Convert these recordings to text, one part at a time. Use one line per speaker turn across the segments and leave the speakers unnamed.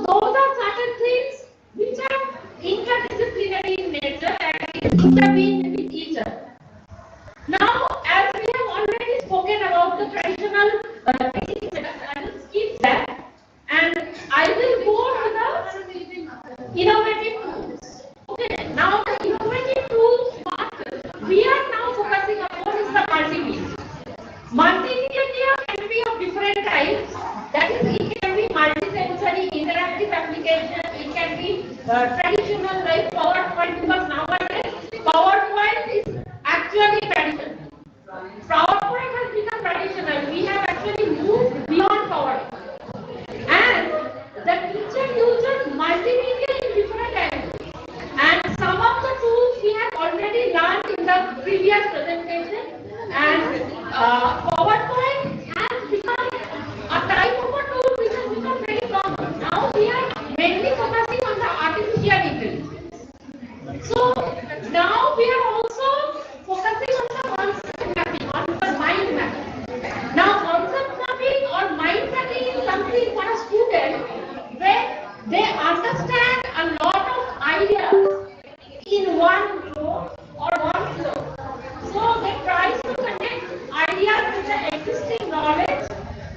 those are certain things which are interdisciplinary in nature and intervene with each other. Now, as we have already spoken about the traditional teaching methods, I will skip that and I will go to the innovative tools. Okay, now the innovative tools, we are now focusing upon is the multimedia. Multimedia can be of different types. That is, it can be multisensory, interactive application. It can be traditional like PowerPoint, because nowadays PowerPoint is actually traditional. PowerPoint has become traditional. We have actually moved beyond PowerPoint, and the teacher uses multimedia in different angles. And some of the tools we have already learned in the previous presentation. And PowerPoint has become a type of a tool which has become very common. Now we are mainly focusing on the artificial intelligence. So now we are also focusing on the concept mapping, on the mind mapping. Now concept mapping or mind mapping is something for a student where they understand a lot of ideas in one go or one flow. So they try to connect ideas with the existing knowledge,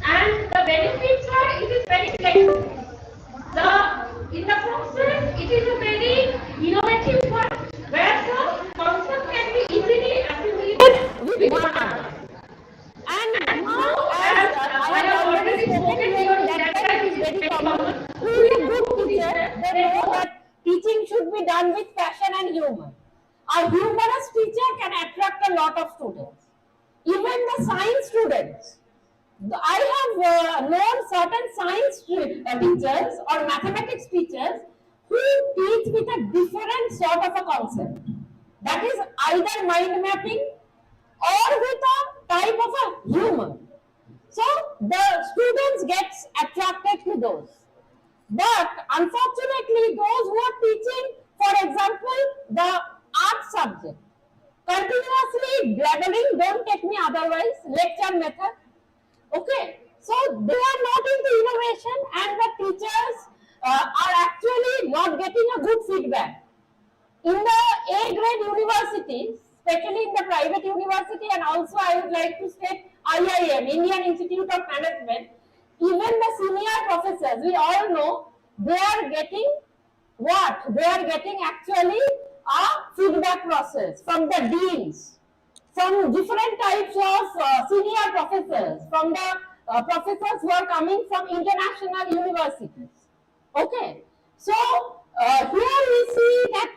and the benefits are it is very flexible. In the process, it is a very innovative one where the concept can be easily assimilated with one another. And now, as I have already spoken here, that is very common.
Who is a good teacher, they know that teaching should be done with passion and humor. A humorous teacher can attract a lot of students. Even the science students. I have known certain science teachers or mathematics teachers who teach with a different sort of a concept. That is either mind mapping or with a type of a humor. So the students get attracted to those. But unfortunately, those who are teaching, for example, the art subject, continuously blabbering, don't take me otherwise, lecture method. Okay, so they are not into innovation, and the teachers are actually not getting a good feedback. In the A-grade universities, especially in the private university, and also I would like to state IIM, Indian Institute of Management, even the senior professors, we all know, they are getting what? They are getting actually a feedback process from the deans, from different types of senior professors, from the professors who are coming from international universities. Okay, so here we see that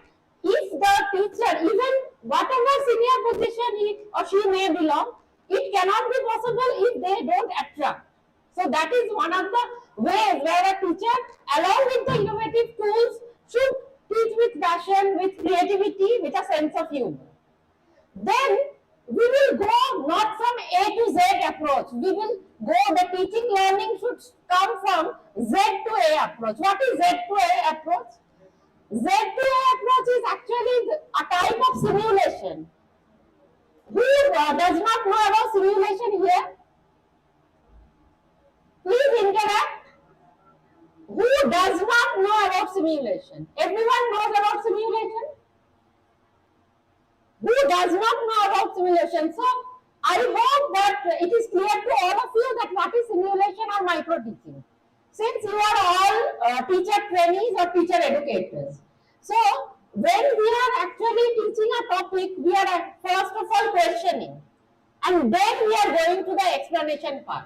if the teacher, even whatever senior position he or she may belong, it cannot be possible if they don't attract. So that is one of the ways where a teacher, along with the innovative tools, should teach with passion, with creativity, with a sense of humor. Then we will go not from A to Z approach. We will go, the teaching learning should come from Z to A approach. What is Z to A approach? Z to A approach is actually a type of simulation. Who does not know about simulation here? Please interact. Who does not know about simulation? Everyone knows about simulation? Who does not know about simulation? So, I hope that it is clear to all of you that what is simulation or micro teaching. Since you are all teacher trainees or teacher educators. So, when we are actually teaching a topic, we are first of all questioning. And then we are going to the explanation part.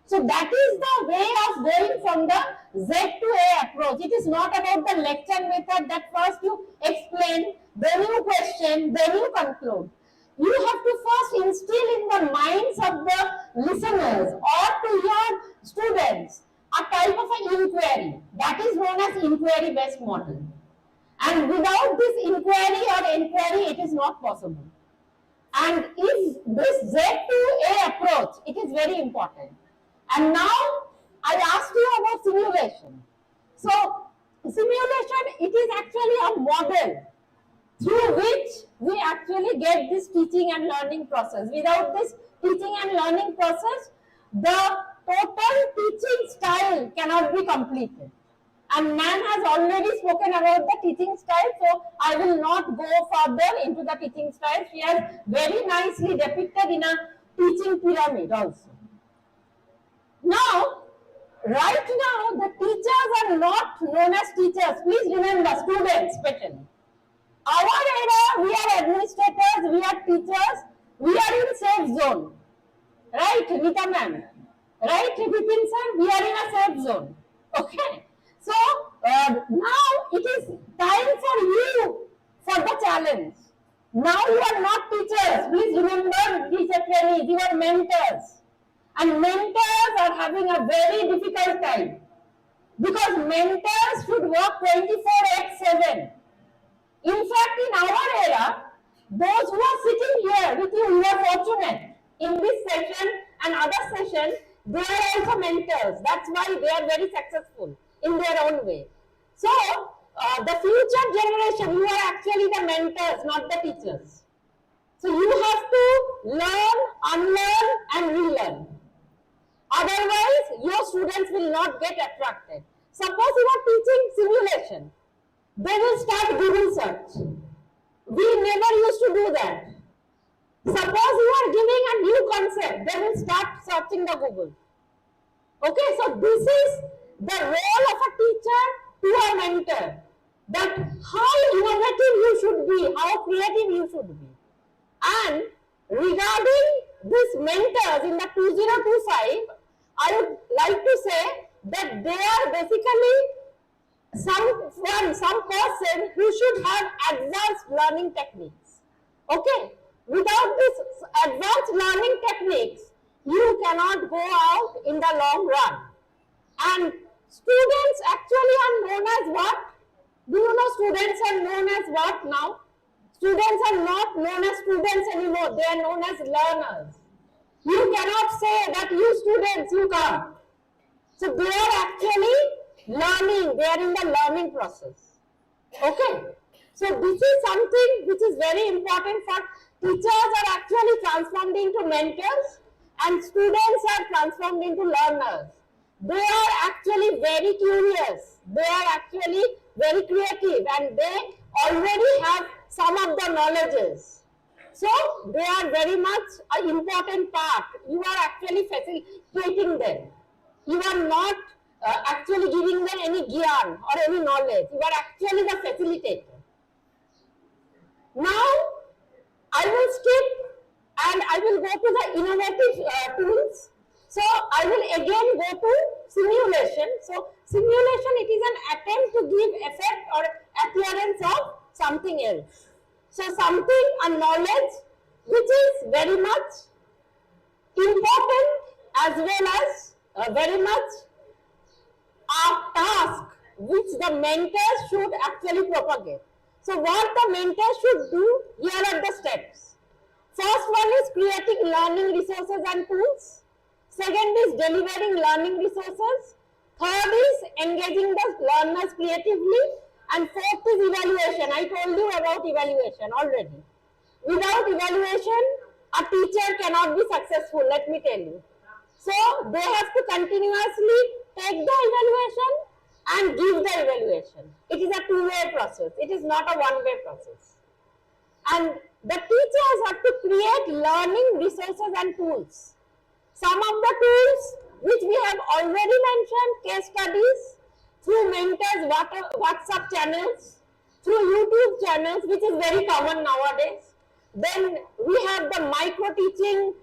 So that is the way of going from the Z to A approach. It is not about the lecture method that first you explain, then you question, then you conclude. You have to first instill in the minds of the listeners or to your students a type of an inquiry. That is known as inquiry-based model. And without this inquiry or inquiry, it is not possible. And if this Z to A approach, it is very important. And now I asked you about simulation. So simulation, it is actually a model through which we actually get this teaching and learning process. Without this teaching and learning process, the total teaching style cannot be completed. And man has already spoken about the teaching style, so I will not go further into the teaching style. She has very nicely depicted in a teaching pyramid also. Now, right now, the teachers are not known as teachers. Please remember, students especially. Our era, we are administrators, we are teachers, we are in safe zone. Right, Nita ma'am? Right, Vipin sir? We are in a safe zone. Okay. So, now it is time for you for the challenge. Now you are not teachers. Please remember, teacher trainees, you are mentors. And mentors are having a very difficult time. Because mentors should work 24/7. In fact, in our era, those who are sitting here with you, you are fortunate. In this session and other sessions, they are also mentors. That's why they are very successful in their own way. So, the future generation, you are actually the mentors, not the teachers. So, you have to learn, unlearn, and relearn. Otherwise, your students will not get attracted. Suppose you are teaching simulation. They will start Google search. We never used to do that. Suppose you are giving a new concept, they will start searching the Google. Okay, so this is the role of a teacher to a mentor. That how innovative you should be, how creative you should be. And regarding these mentors in the 2025, I would like to say that they are basically some person who should have advanced learning techniques. Okay, without this advanced learning techniques, you cannot go out in the long run. And students actually are known as what? Do you know students are known as what now? Students are not known as students anymore. They are known as learners. You cannot say that you students, you come. So they are actually learning. They are in the learning process. Okay. So this is something which is very important for teachers are actually transformed into mentors and students are transformed into learners. They are actually very curious. They are actually very creative and they already have some of the knowledges. So they are very much an important part. You are actually facilitating them. You are not actually giving them any gyan or any knowledge. You are actually the facilitator. Now, I will skip and I will go to the innovative tools. So, I will again go to simulation. So, simulation, it is an attempt to give effect or appearance of something else. So, something, a knowledge which is very much important as well as very much a task which the mentor should actually propagate. So what the mentor should do, here are the steps. First one is creating learning resources and tools. Second is delivering learning resources. Third is engaging the learners creatively. And fourth is evaluation. I told you about evaluation already. Without evaluation, a teacher cannot be successful, let me tell you. So they have to continuously take the evaluation and give the evaluation. It is a two-way process. It is not a one-way process. And the teachers have to create learning resources and tools. Some of the tools which we have already mentioned, case studies, through mentors, WhatsApp channels, through YouTube channels, which is very common nowadays. Then we have the micro teaching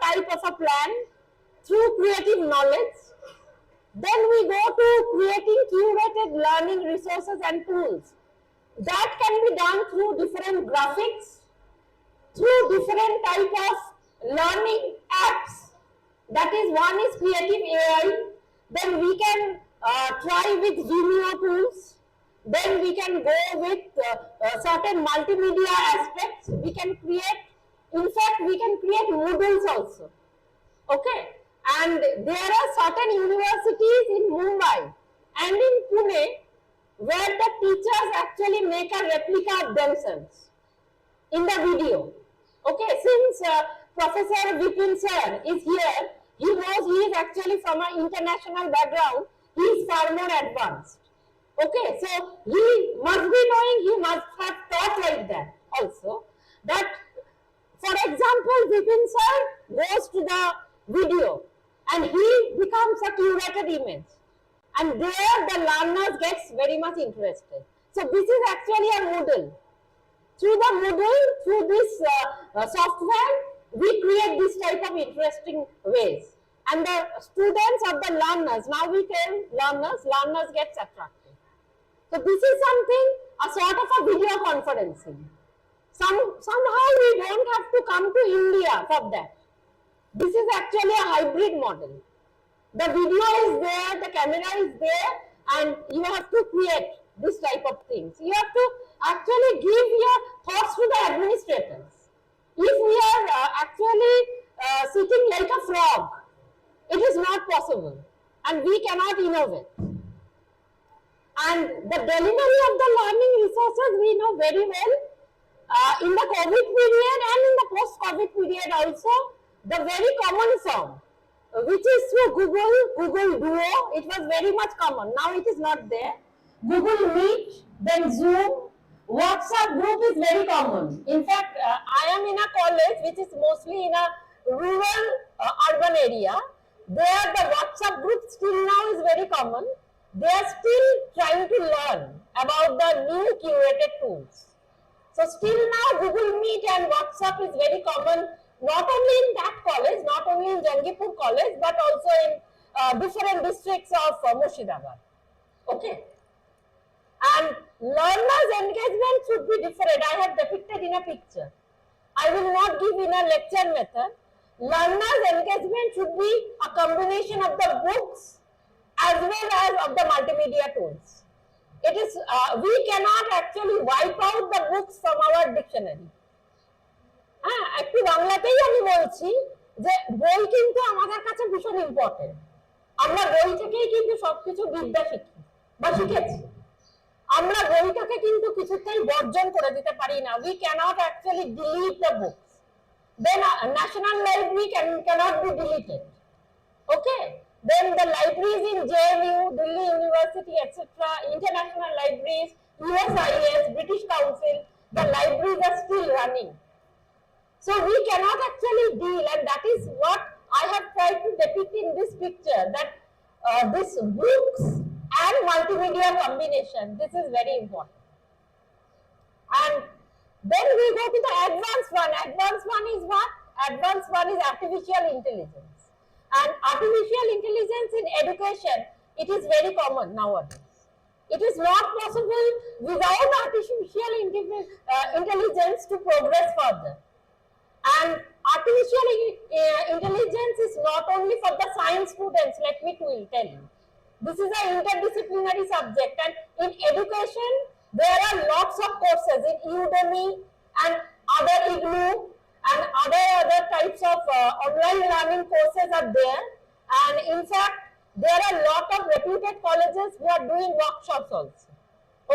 type of a plan through creative knowledge. Then we go to creating curated learning resources and tools. That can be done through different graphics, through different type of learning apps. That is, one is creative AI. Then we can try with Vimeo tools. Then we can go with certain multimedia aspects. We can create, in fact, we can create Moodles also. Okay. And there are certain universities in Mumbai and in Pune where the teachers actually make a replica of themselves in the video. Okay, since Professor Vipin sir is here, he knows he is actually from an international background, he is far more advanced. Okay, so he must be knowing, he must have thought like that also. That, for example, Vipin sir goes to the video and he becomes a curated image. And there the learners gets very much interested. So this is actually a Moodle. Through the Moodle, through this software, we create this type of interesting ways. And the students or the learners, now we tell learners gets attracted. So this is something, a sort of a video conferencing. Somehow we don't have to come to India for that. This is actually a hybrid model. The video is there, the camera is there, and you have to create this type of things. You have to actually give your thoughts to the administrators. If we are actually sitting like a frog, it is not possible, and we cannot innovate. And the delivery of the learning resources we know very well. In the COVID period and in the post-COVID period also, the very common form, which is through Google Duo, it was very much common. Now it is not there. Google Meet, then Zoom, WhatsApp group is very common. In fact, I am in a college which is mostly in a rural urban area. There the WhatsApp group still now is very common. They are still trying to learn about the new curated tools. So still now Google Meet and WhatsApp is very common, not only in that college, not only in Jangipur college, but also in different districts of Murshidabad. Okay. And learners' engagement should be different. I have depicted in a picture. I will not give in a lecture method. Learners' engagement should be a combination of the books as well as of the multimedia tools. It is, we cannot actually wipe out the books from our dictionary. একটু বাংলাতেই আমি বলছি যে বই কিন্তু আমাদের কাছে ভীষণ ইম্পর্টেন্ট। আমরা বই থেকেই কিন্তু সবকিছু বিদ্যা শিখি বা শিখেছি। আমরা বইটাকে কিন্তু কিছুতেই বর্জন করে দিতে পারি না। We cannot actually delete the books. Then National Library cannot be deleted. Okay. Then the libraries in JNU, Delhi University, etc., international libraries, USIS, British Council, the libraries are still running. So we cannot actually deal, and that is what I have tried to depict in this picture, that this books and multimedia combination, this is very important. And then we go to the advanced one. Advanced one is what? Advanced one is artificial intelligence. And artificial intelligence in education, it is very common nowadays. It is not possible without artificial intelligence to progress further. And artificial intelligence is not only for the science students, let me tell you. This is an interdisciplinary subject, and in education, there are lots of courses in Udemy and other IGNOU and other types of online learning courses are there. And in fact, there are a lot of reputed colleges who are doing workshops also.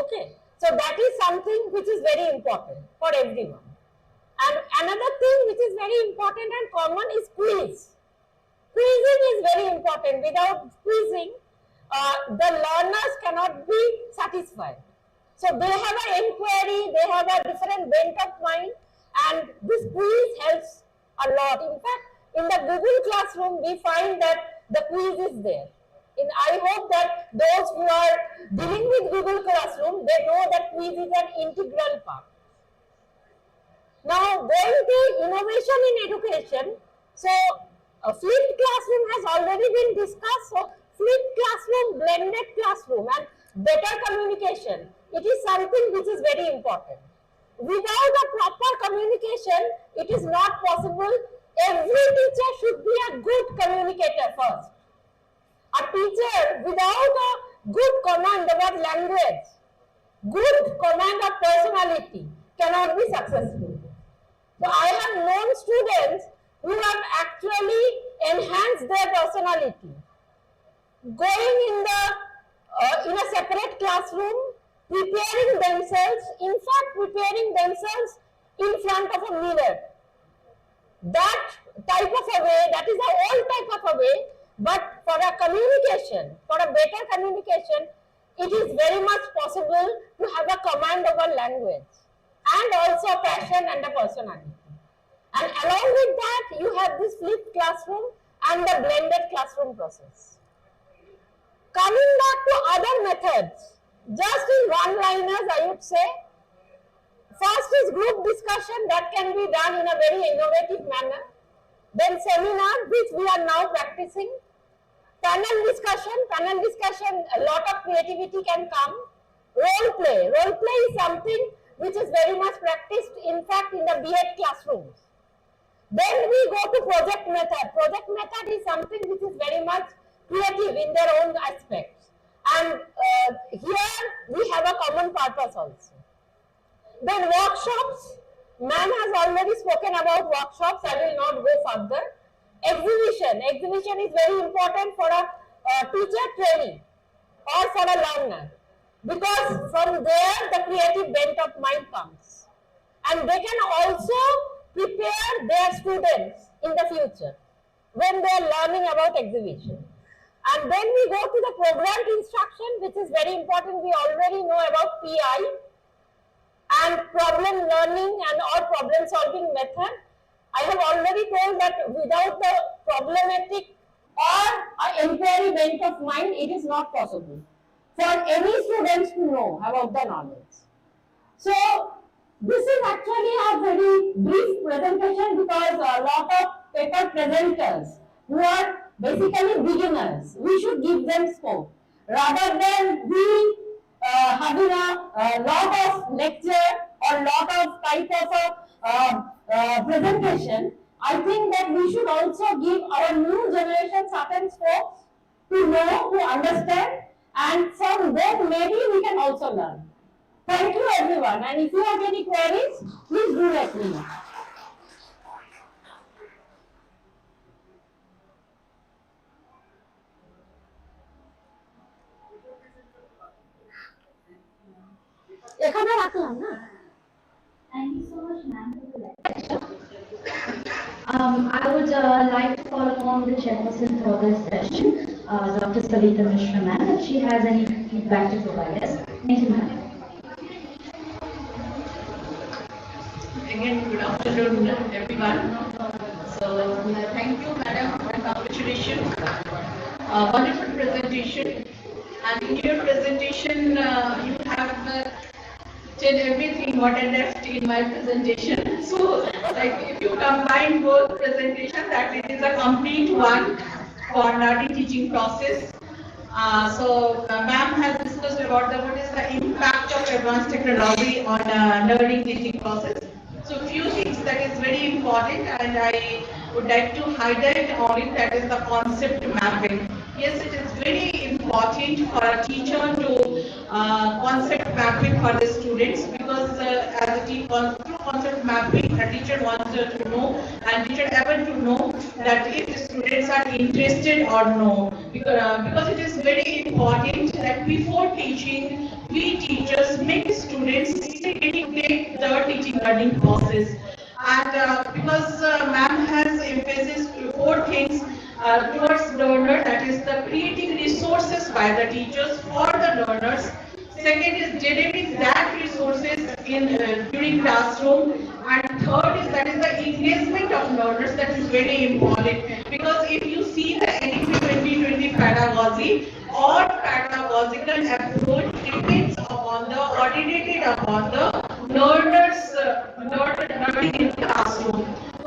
Okay, so that is something which is very important for everyone. And another thing which is very important and common is quiz. Quizzing is very important. Without quizzing, the learners cannot be satisfied. So they have an inquiry, they have a different bent of mind, and this quiz helps a lot. In fact, in the Google Classroom, we find that the quiz is there. I hope that those who are dealing with Google Classroom, they know that quiz is an integral part. Now, going to innovation in education, so a flipped classroom has already been discussed. So, flipped classroom, blended classroom, and better communication, it is something which is very important. Without a proper communication, it is not possible. Every teacher should be a good communicator first. A teacher without a good command about language, good command of personality cannot be successful. So I have known students who have actually enhanced their personality, going in a separate classroom, preparing themselves, in fact preparing themselves in front of a mirror. That type of a way, that is an old type of a way, but for a communication, for a better communication, it is very much possible to have a command over language and also passion and a personality. And along with that, you have this flipped classroom and the blended classroom process. Coming back to other methods, just in one-liners, I would say, first is group discussion that can be done in a very innovative manner. Then seminar, which we are now practicing. Panel discussion, a lot of creativity can come. Role play is something which is very much practiced, in fact, in the B.Ed classrooms. Then we go to project method. Project method is something which is very much creative in their own aspects. And here we have a common purpose also. Then workshops. Ma'am has already spoken about workshops. I will not go further. Exhibition is very important for a teacher trainee or for a learner, because from there the creative bent of mind comes, and they can also prepare their students in the future when they are learning about exhibition. And then we go to the programmed instruction, which is very important. We already know about PI and problem learning and or problem solving method. I have already told that without the problematic or inquiry bent of mind, it is not possible for any students to know about the knowledge. So this is actually a very brief presentation, because a lot of paper presenters who are basically beginners, we should give them scope rather than we having a lot of lecture or lot of type of a presentation. I think that we should also give our new generation certain scopes to know, to understand, and from them maybe we can also learn. Thank you everyone, and if you have any queries, please do let me know. এখানে রাখলাম না।
Thank you so much, ma'am, for the lecture. I would like to call upon the chairperson for this session, Dr. Salita Mishra, ma'am, if she has any feedback to provide us. Thank you, ma'am.
Again, good afternoon, everyone. So, thank you, madam, and congratulations. Wonderful presentation. And in your presentation, you have said everything what I left in my presentation. So, like if you combine both presentations, that it is a complete one for learning teaching process. Ma'am has discussed about what is the impact of advanced technology on learning teaching process. So few things that is very important, and I would like to highlight on it, that is the concept mapping. Yes, it is very important for a teacher to concept mapping for the students, because as a teacher, through concept mapping, a teacher wants to know, and teacher able to know that if the students are interested or no, because it is very important that before teaching, we teachers make students take the teaching learning process. And because ma'am has emphasis four things towards learner, that is the creating resources by the teachers for the learners. Second is delivering that resources in during classroom, and third is that is the engagement of learners. That is very important, because if you see the NEP 2020 pedagogy or pedagogical approach depends upon the ordinated upon the learners learning in classroom.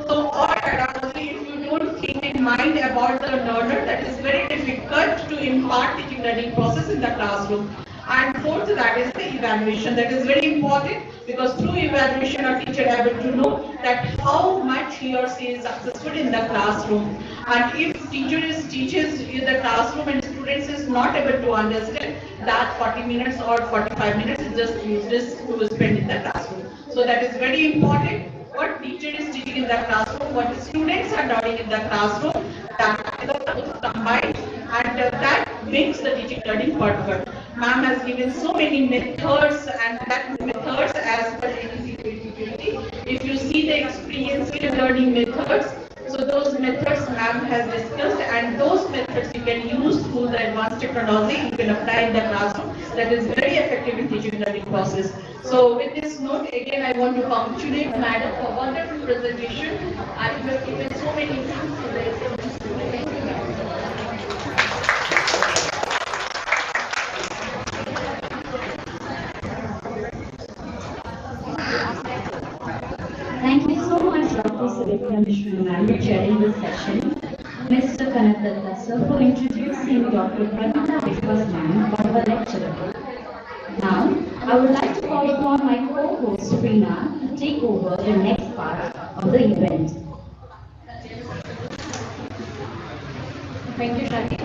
So all pedagogy, if you don't think in mind about the learner, that is very difficult to impart teaching learning process in the classroom. And fourth, that is the evaluation. That is very important, because through evaluation, a teacher able to know that how much he or she is successful in the classroom. And if teacher teaches in the classroom and students is not able to understand, that 40 minutes or 45 minutes is just useless to spend in the classroom. So that is very important. What teacher is teaching in the classroom, what the students are learning in the classroom, that is combined, and that makes the teaching learning further. Ma'am has given so many methods, and that methods as per NEP 2020. If you see the experiential learning methods, so those methods ma'am has discussed, and those methods you can use through the advanced technology, you can apply in the classroom. that is very effective in teaching learning process. So with this note, again, I want to congratulate Madam for wonderful presentation. And you have given so many things to the SMG students. Thank you, Madam.
Thank you so much, Dr. Siliguri Mishra ma'am, for chairing this session. Mr. Prarthita sir, for introducing Dr. Prarthita Biswas ma'am, one of our lecturer. Now, I would like to call upon my co-host Reena to take over the next part of the event.
Thank you, Shani.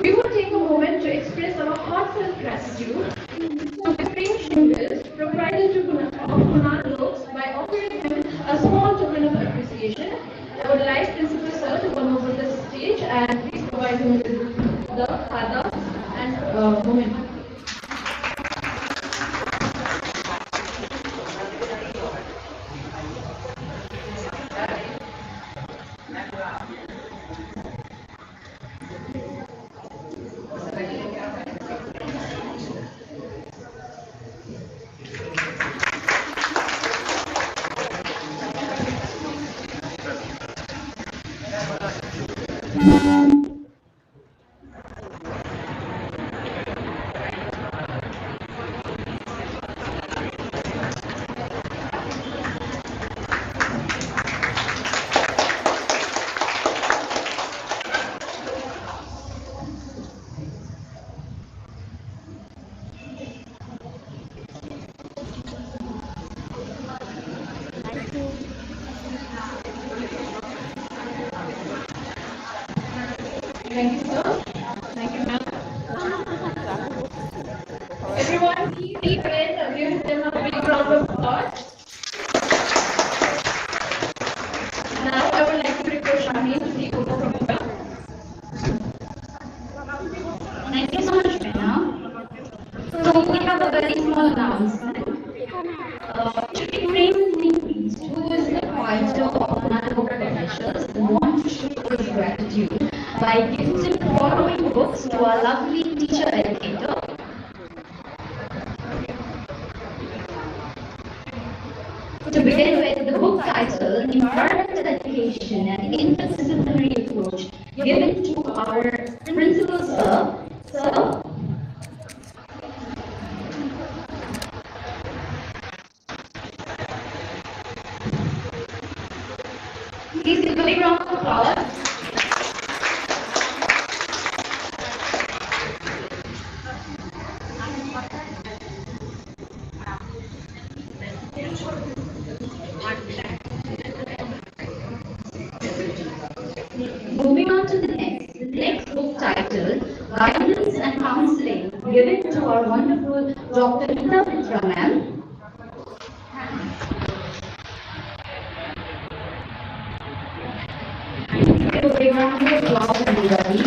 We will take a moment to express our heartfelt gratitude to Prem Shingles, proprietor of Kunal Looks, by offering him a small token of appreciation. I would like Principal Sir to come over the stage and please provide him with the khada and moment. Thank you, sir. Thank you, ma'am. Everyone, please give them a big round of applause. Now, I would like to request Shami to take over from here.
Thank you so much, Reena. So we have a very small announcement. Today, Prem Singh, who is the coordinator of Kunal Book Publishers, wants to show his gratitude by gifting following books to our lovely teacher educator. To begin with, the book title, Environmental Education and Interdisciplinary Approach, given to our principal sir. Sir, please give a big round of applause. Moving on to the next book titled Guidance and Counseling, given to our wonderful Dr. Nita Mitra ma'am. Give a big round of applause, everybody.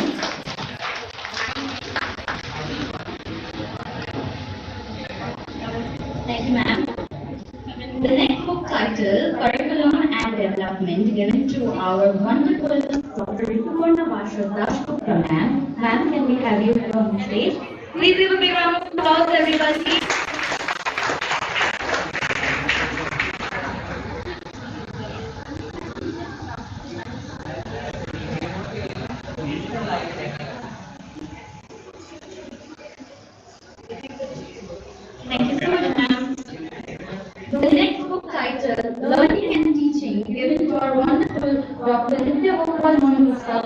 Thank you, ma'am. The next book title, Curriculum and Development, given to our wonderful Dr. Rituparna Dashgupta ma'am. Ma'am, can we have you on stage? Please give a big round of applause, everybody. Thank you so much, ma'am. The next book title, Learning and Teaching, given to our wonderful Dr. Nitya Gopal Monu sir.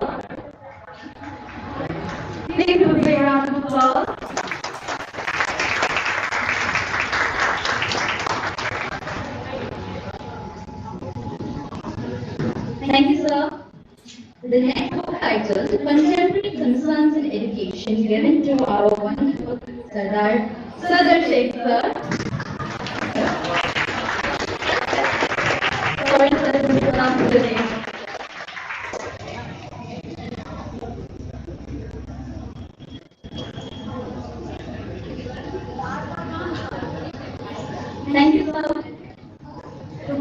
Please give a big round of applause. Thank you, sir. The next book title, Contemporary Concerns in Education, given to our wonderful Sardar Sheikh sir. Sorry, sir, we pronounce the name. Thank you, sir.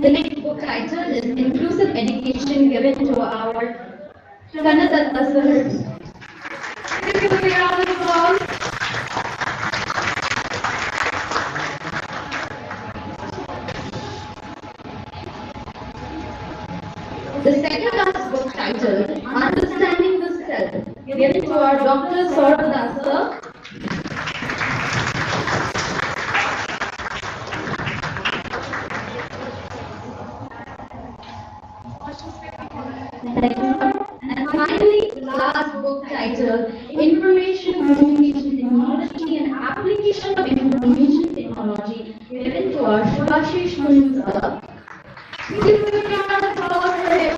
The next book title is Inclusive Education, given to our Kannadatta sir. Please give a big round of applause. titled Information Technology and Application of Information Technology, given to our Shubhashish Kunza. Please give a round of applause for him.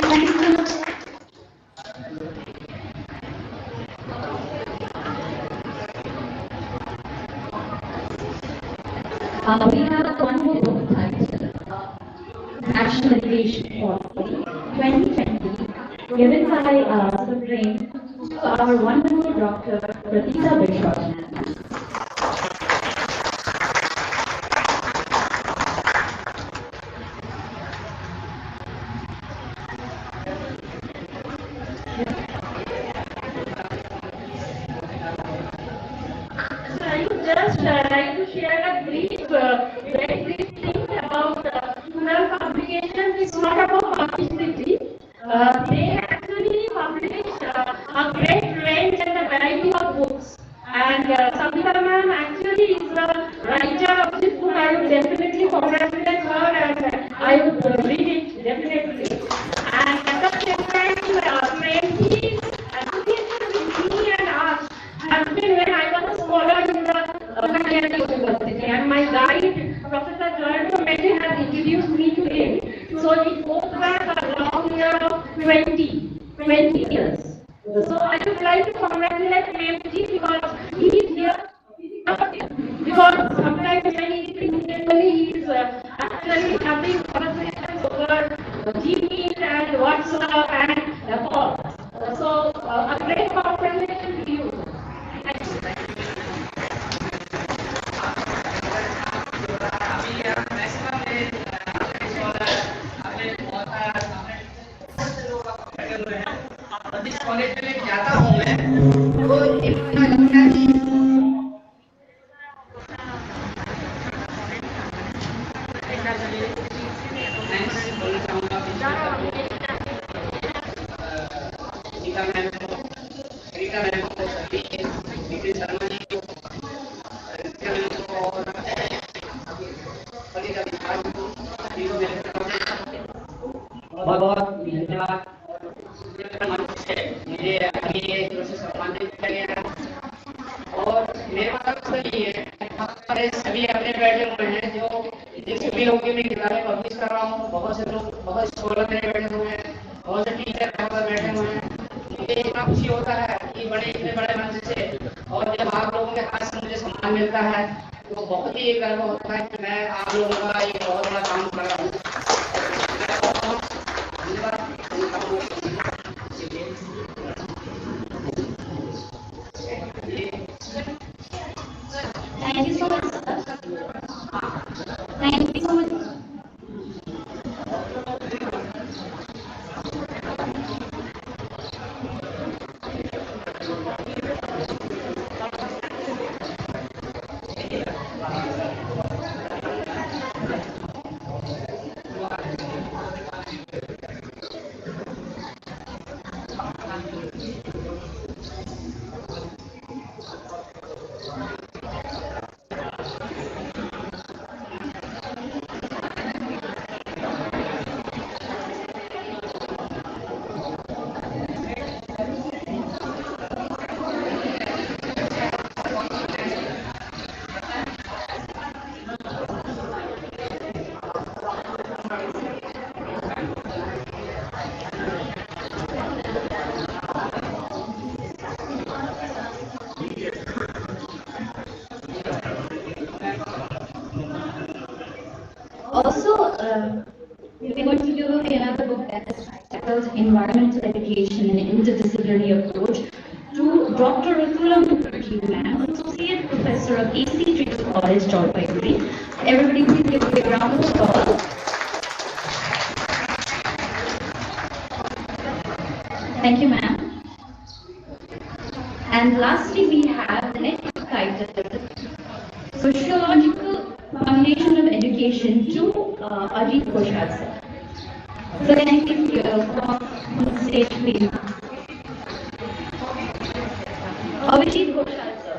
Thank you so much. We have one more book titled National Education Policy 2020, given by Supreme to our wonderful Dr. Prarthita Biswas.
So I would just like to share a brief, very brief thing about rural publications. It's not about publicity. They actually publish a great range and a variety of books. And Savita ma'am actually is the writer of this book. I would definitely congratulate her and I would read it definitely. And at the same time, Premji's association with me and us has been when I was a scholar in the Kalyani University, and my guide, Professor Joy Mehdi, has introduced me to him. So it goes back a long year of 20 years. So I would like to congratulate Premji because he is here. Because sometimes when he is physically, he is actually having conversations over Gmail and WhatsApp and calls. So a great congratulations to you. Thank you.
जिस college में जाता हूँ मैं वो एक बोलना चाहूँगा Gita ma'am को सभी डिग्री शर्मा जी को और फरीदा विशाल को सभी को मेरे बहुत बहुत धन्यवाद। मुझे अभी ये जो से सम्मानित किया गया है और मेरे पास सभी है हमारे सभी अपने बैठे हुए हैं जो जिन सभी लोगों की मैं किताबें पब्लिश कर रहा हूँ। बहुत से लोग बहुत स्कॉलर मेरे बैठे हुए हैं, बहुत से टीचर यहाँ पर बैठे हुए हैं। मुझे इतना खुशी होता है कि इतने बड़े मंच से और जब आप लोगों के हाथ से मुझे सम्मान मिलता है तो बहुत ही गर्व होता है कि मैं आप लोगों का एक बहुत बड़ा काम कर रहा हूँ।
Thank you so much, sir. Thank you so much. Also, we're going to do another book that is titled Environmental Education and Interdisciplinary Approach to Dr. Ratulam Mukherjee, ma'am, Associate Professor of AC Tricks College, Jalpaiguri. Everybody please give a big round of applause. Thank you, ma'am. And lastly, we have the next book titled Sociological Foundation of Education to Ajit Ghoshal sir. So can I please come on the stage, please? Ajit Ghoshal sir.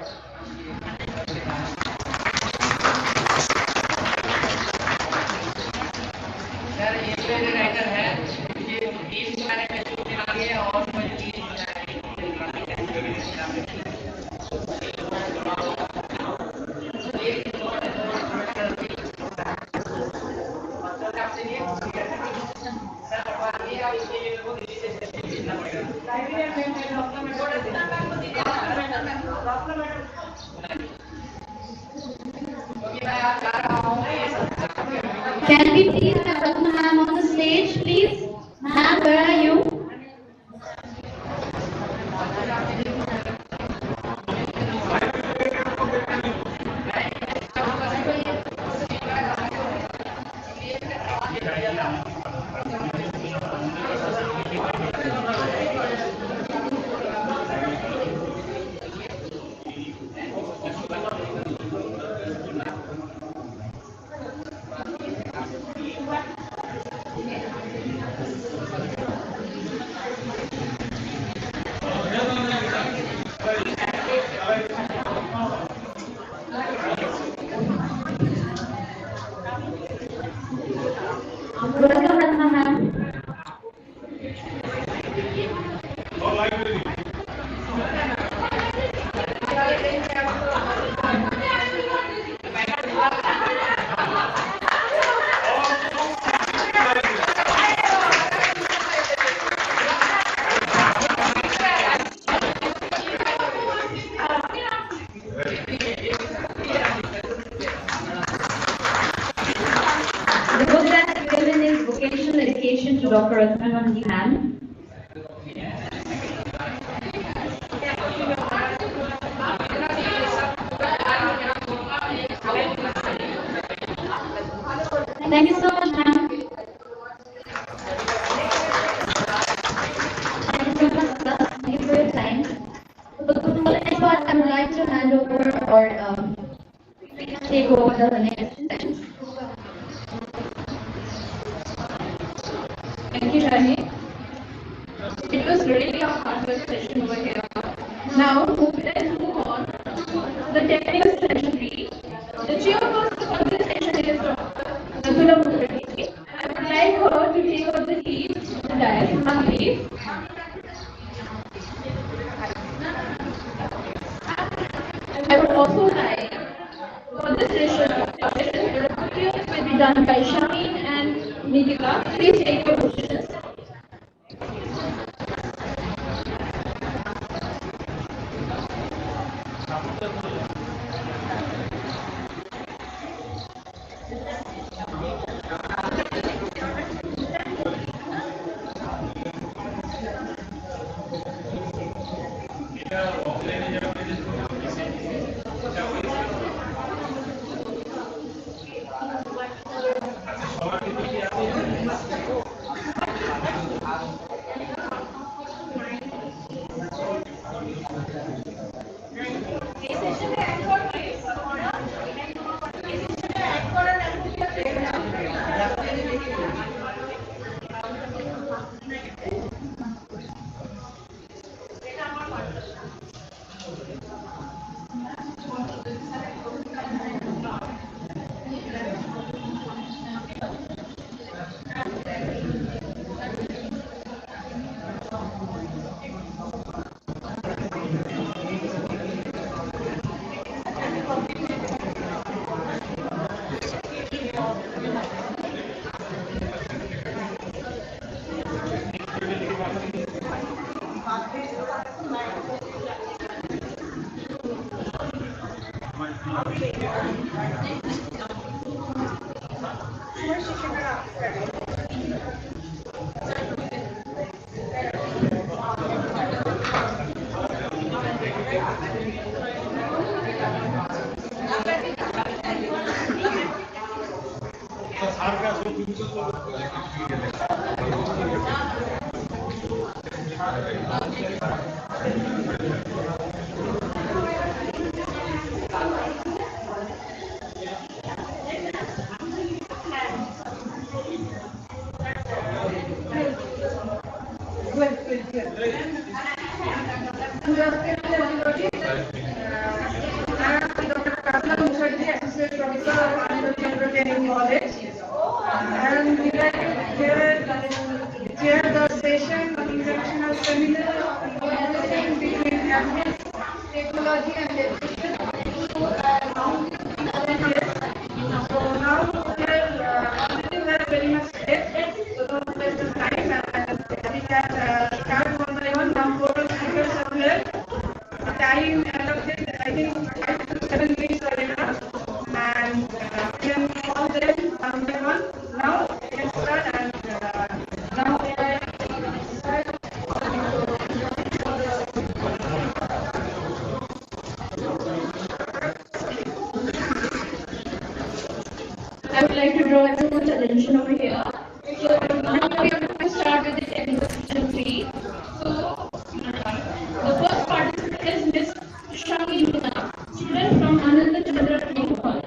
Can we please have Ratna ma'am on the stage, please? Ma'am, where are you? Welcome, Ratna ma'am. The book that's given is Vocational Education to Dr. Ratna ma'am. Thank you so much, ma'am. Thank you so much, sir. Thank you for your time. So, for the next part, I would like to hand over or take over the next session.
Thank you, Rani. It was really a heartfelt session over here. Now, let's move on to the technical session. The chairperson for this session is Dr. Nakula Mukherjee. I would like her to take up the lead on the dais. Ma'am, please. I would also like for this session, the review will be done by Shaheen and Nikita. Please take your positions.
Good afternoon, everybody. I am Dr. Prarthita Mukherjee, Associate Professor of Agricultural Training College. I am delighted to chair the session on international seminar on collaboration between ethics, technology, and education. So now we have very much said, so don't waste the time. We can start one by one. Now, total speakers are here. The time allocated and can call them one by one. Now we can start and now
I would like to draw everyone's attention over here. So now we are going to start with the technical section 3. So the first participant is Miss Shangipur, student from Ananda Chandra Training College.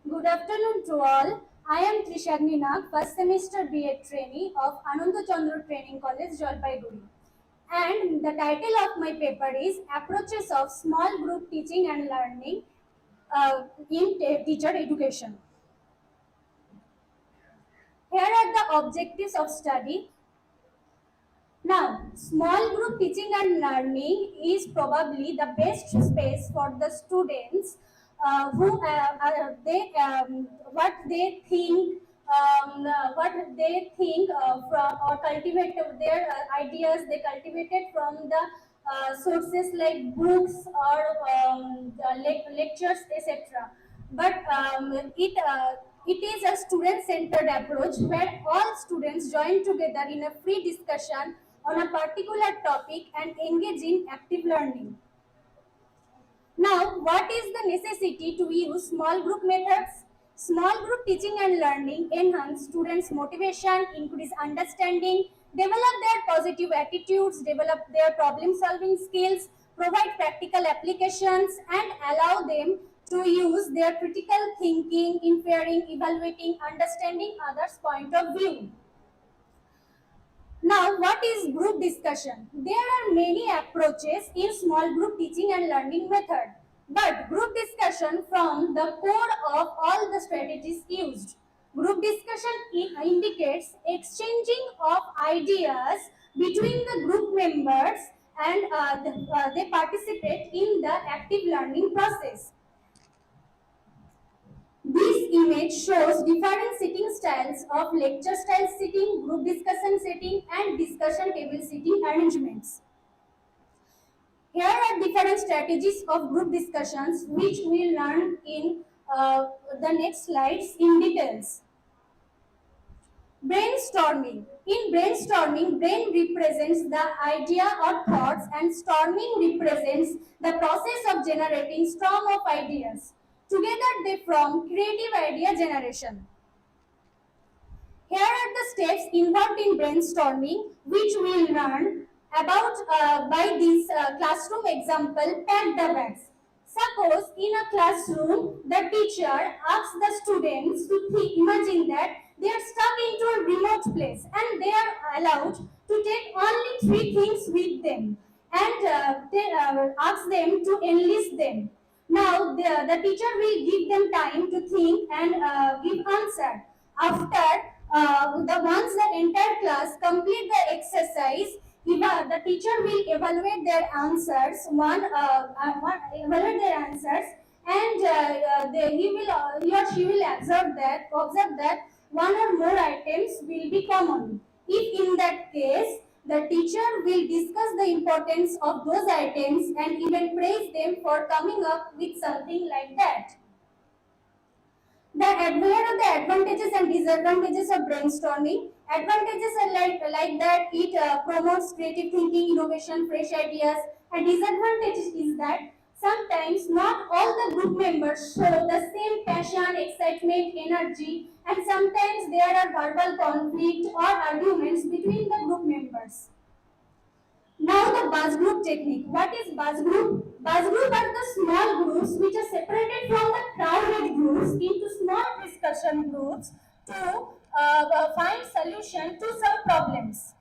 Good afternoon to all. I am Trishagni Nag, first semester B.Ed trainee of Ananda Chandra Training College, Jalpaiguri. And the title of my paper is Approaches of Small Group Teaching and Learning in Teacher Education. Here are the objectives of study. Now, small group teaching and learning is probably the best space for the students who what they think from or cultivate their ideas they cultivated from the sources like books or lectures, etc. But it is a student-centered approach where all students join together in a free discussion on a particular topic and engage in active learning. Now, what is the necessity to use small group methods? Small group teaching and learning enhance students' motivation, increase understanding, develop their positive attitudes, develop their problem-solving skills, provide practical applications, and allow them to use their critical thinking, inferring, evaluating, understanding others' point of view. Now, what is group discussion? There are many approaches in small group teaching and learning method, but group discussion forms the core of all the strategies used. Group discussion indicates exchanging of ideas between the group members and they participate in the active learning process. This image shows different sitting styles of lecture style sitting, group discussion sitting, and discussion table sitting arrangements. Here are different strategies of group discussions which we will learn in the next slides in details. Brainstorming. In brainstorming, brain represents the idea or thoughts and storming represents the process of generating storm of ideas. Together they form creative idea generation. steps involved in brainstorming, which we will learn about by this classroom example, pack the bags. Suppose in a classroom, the teacher asks the students to imagine that they are stuck into a remote place and they are allowed to take only three things with them, and they ask them to enlist them. Now the teacher will give them time to think and give answer. After the once the entire class complete the exercise, the teacher will evaluate their answers. Evaluate their answers, and he or she will observe that one or more items will be common. If in that case, the teacher will discuss the importance of those items and even praise them for coming up with something like that. Here are the advantages and disadvantages of brainstorming. Advantages are like that it promotes creative thinking, innovation, fresh ideas. And disadvantages is that sometimes not all the group members show the same passion, excitement, energy, and sometimes there are verbal conflict or arguments between the group members. Now the buzz group technique. What is buzz group? Buzz group are the small groups which are separated from the crowded groups into small discussion groups to find solution to some problems.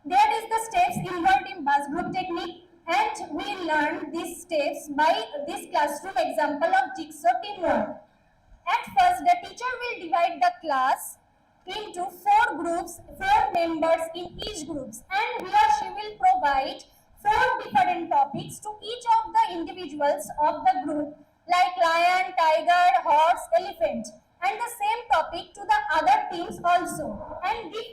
There is the steps involved in buzz group technique, and we learn these steps by this classroom example of jigsaw teamwork. At first, the teacher will divide the class into four groups, four members in each groups, and he or she will provide four different topics to each of the individuals of the group, like lion, tiger, horse, elephant, and the same topic to the other teams also, and give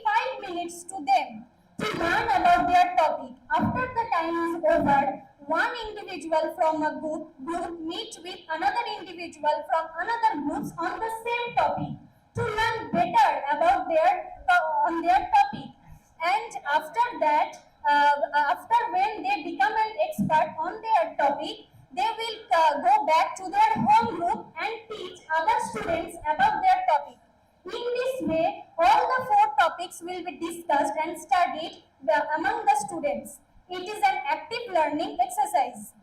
5 minutes to them to learn about their topic. After the time is over, one individual from a group meet with another individual from another groups on the same topic to learn better about their topic. And after that, after when they become an expert on their topic, they will go back to their home group and teach other students about their topic. In this way, all the four topics will be discussed and studied among the students. It is an active learning exercise.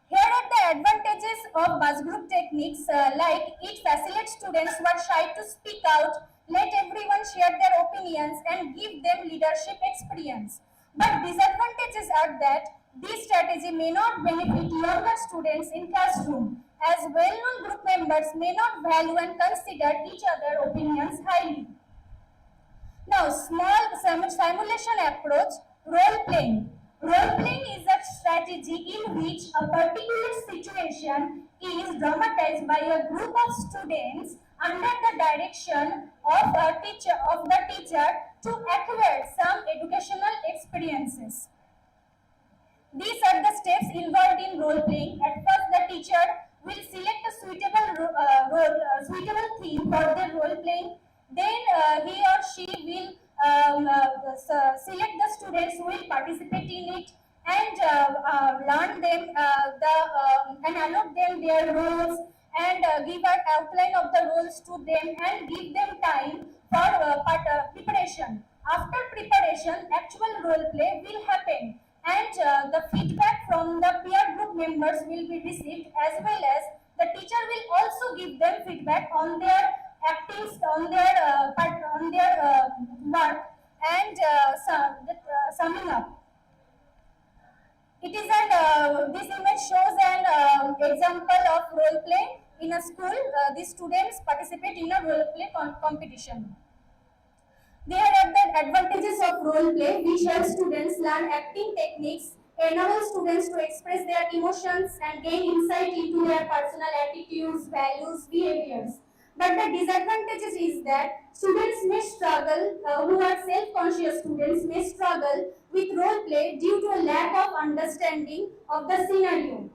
Here are the advantages of buzz group techniques, like it facilitates students who are shy to speak out, let everyone share their opinions and give them leadership experience. But disadvantages are that this strategy may not benefit younger students in classroom, as well-known group members may not value and consider each other's opinions highly. Now, small simulation approach, role playing. Role playing is a strategy in which a particular situation is dramatized by a group of students under the direction of the teacher to acquire some educational experiences. These are the steps involved in role playing. At first, the teacher will select a suitable theme for their role playing. Then he or she will select the students who will participate in it and learn them and allot them their roles and give an outline of the roles to them and give them time for preparation. After preparation, actual role play will happen, and the feedback from the peer group members will be received, as well as the teacher will also give them feedback on their actings, on their work, and summing up. It is this image shows an example of role play in a school. The students participate in a role play competition. There are the advantages of role play, which help students learn acting techniques, enable students to express their emotions and gain insight into their personal attitudes, values, behaviors. But the disadvantages is that students may struggle, who are self-conscious students may struggle with role play due to a lack of understanding of the scenario.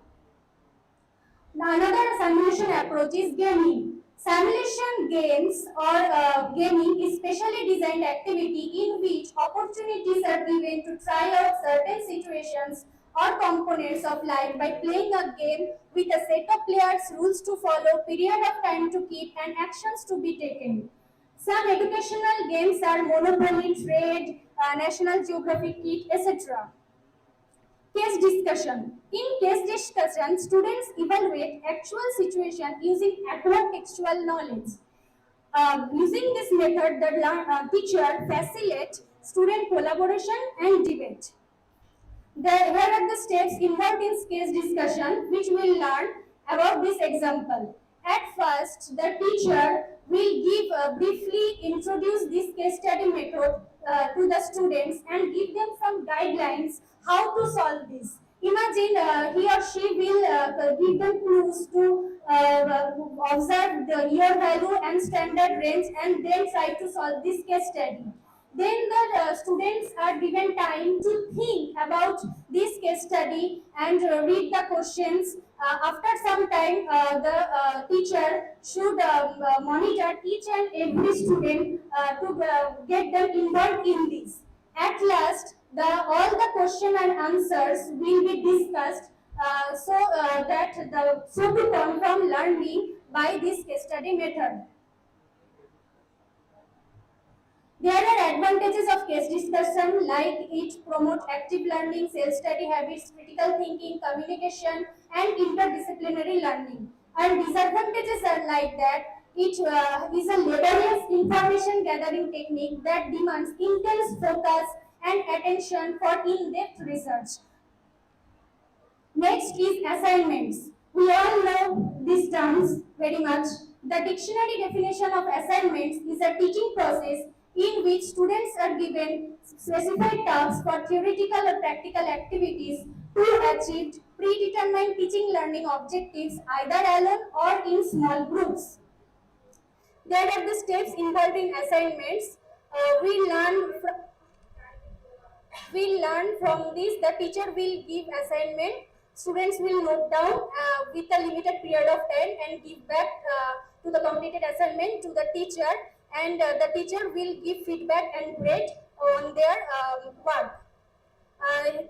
Now, another simulation approach is gaming. Simulation games or gaming is specially designed activity in which opportunities are given to try out certain situations or components of life by playing a game with a set of players, rules to follow, period of time to keep, and actions to be taken. Some educational games are Monopoly, Trade, National Geographic Kit, etc. Case discussion. In case discussion, students evaluate actual situation using acquired textual knowledge. Using this method, the teacher facilitates student collaboration and debate. Here are the steps involved in case discussion, which we will learn about this example. At first, the teacher will briefly introduce this case study method to the students and give them some guidelines how to solve this. Imagine he or she will give them clues to observe the year value and standard range and then try to solve this case study. Then the students are given time to think about this case study and read the questions. After some time, the teacher should monitor each and every student to get them involved in this. At last, all the question and answers will be discussed so to confirm learning by this case study method. There are advantages of case discussion like it promotes active learning, self-study habits, critical thinking, communication, and interdisciplinary learning. And disadvantages are like that it is a laborious information gathering technique that demands intense focus and attention for in-depth research. Next is assignments. We all know these terms very much. The dictionary definition of assignments is a teaching process in which students are given specified tasks for theoretical or practical activities to achieve predetermined teaching learning objectives either alone or in small groups. There are the steps involved in assignments. We learn from this. The teacher will give assignment. Students will note down with a limited period of time and give back to the completed assignment to the teacher, and the teacher will give feedback and grade on their work.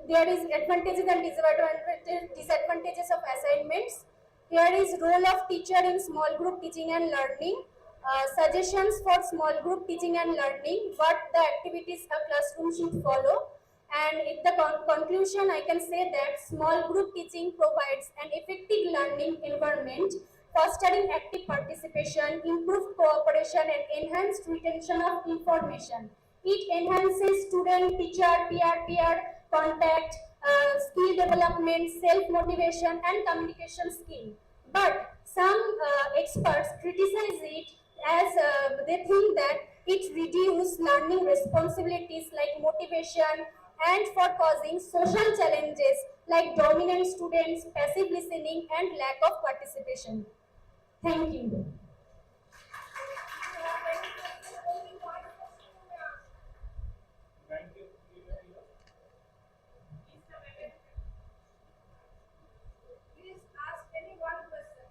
There is advantages and disadvantages of assignments. Here is role of teacher in small group teaching and learning. Suggestions for small group teaching and learning, what the activities a classroom should follow. And in the conclusion, I can say that small group teaching provides an effective learning environment, fostering active participation, improved cooperation, and enhanced retention of information. It enhances student, teacher, peer contact, skill development, self-motivation, and communication skill. But some experts criticize it as they think that it reduces learning responsibilities like motivation and for causing social challenges like dominant students, passive listening, and lack of participation. Thank you.
Please ask any one question.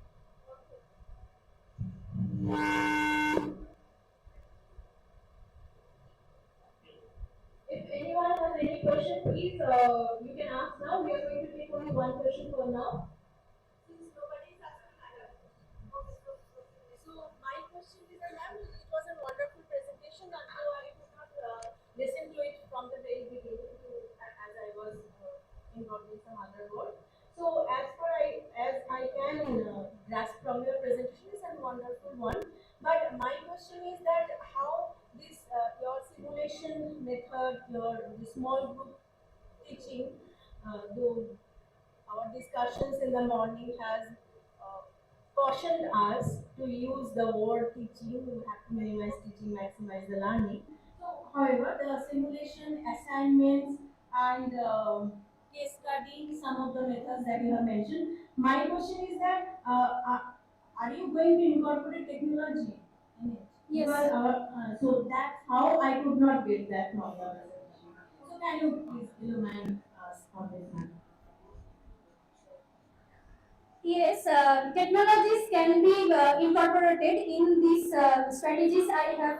If anyone has any question, please you can ask now. We are going to take only one question for now. Since nobody is asking, so my question is, ma'am, it was a wonderful presentation, and though I could not listen to it from the very beginning as I was involved in some other work. So as I can grasp from your presentation, is a wonderful one. But my question is that how this your simulation method, your the small group teaching, though our discussions in the morning has uh, cautioned us to use the word teaching. We have to minimize teaching, maximize the learning. So, however, the simulation, assignments, and case study, some of the methods that you have mentioned. My question is that are you going to incorporate technology in it?
Yes.
Because so that's how I could not get that from your presentation. So, can you please illumine us on this matter?
Yes, technologies can be incorporated in these strategies I have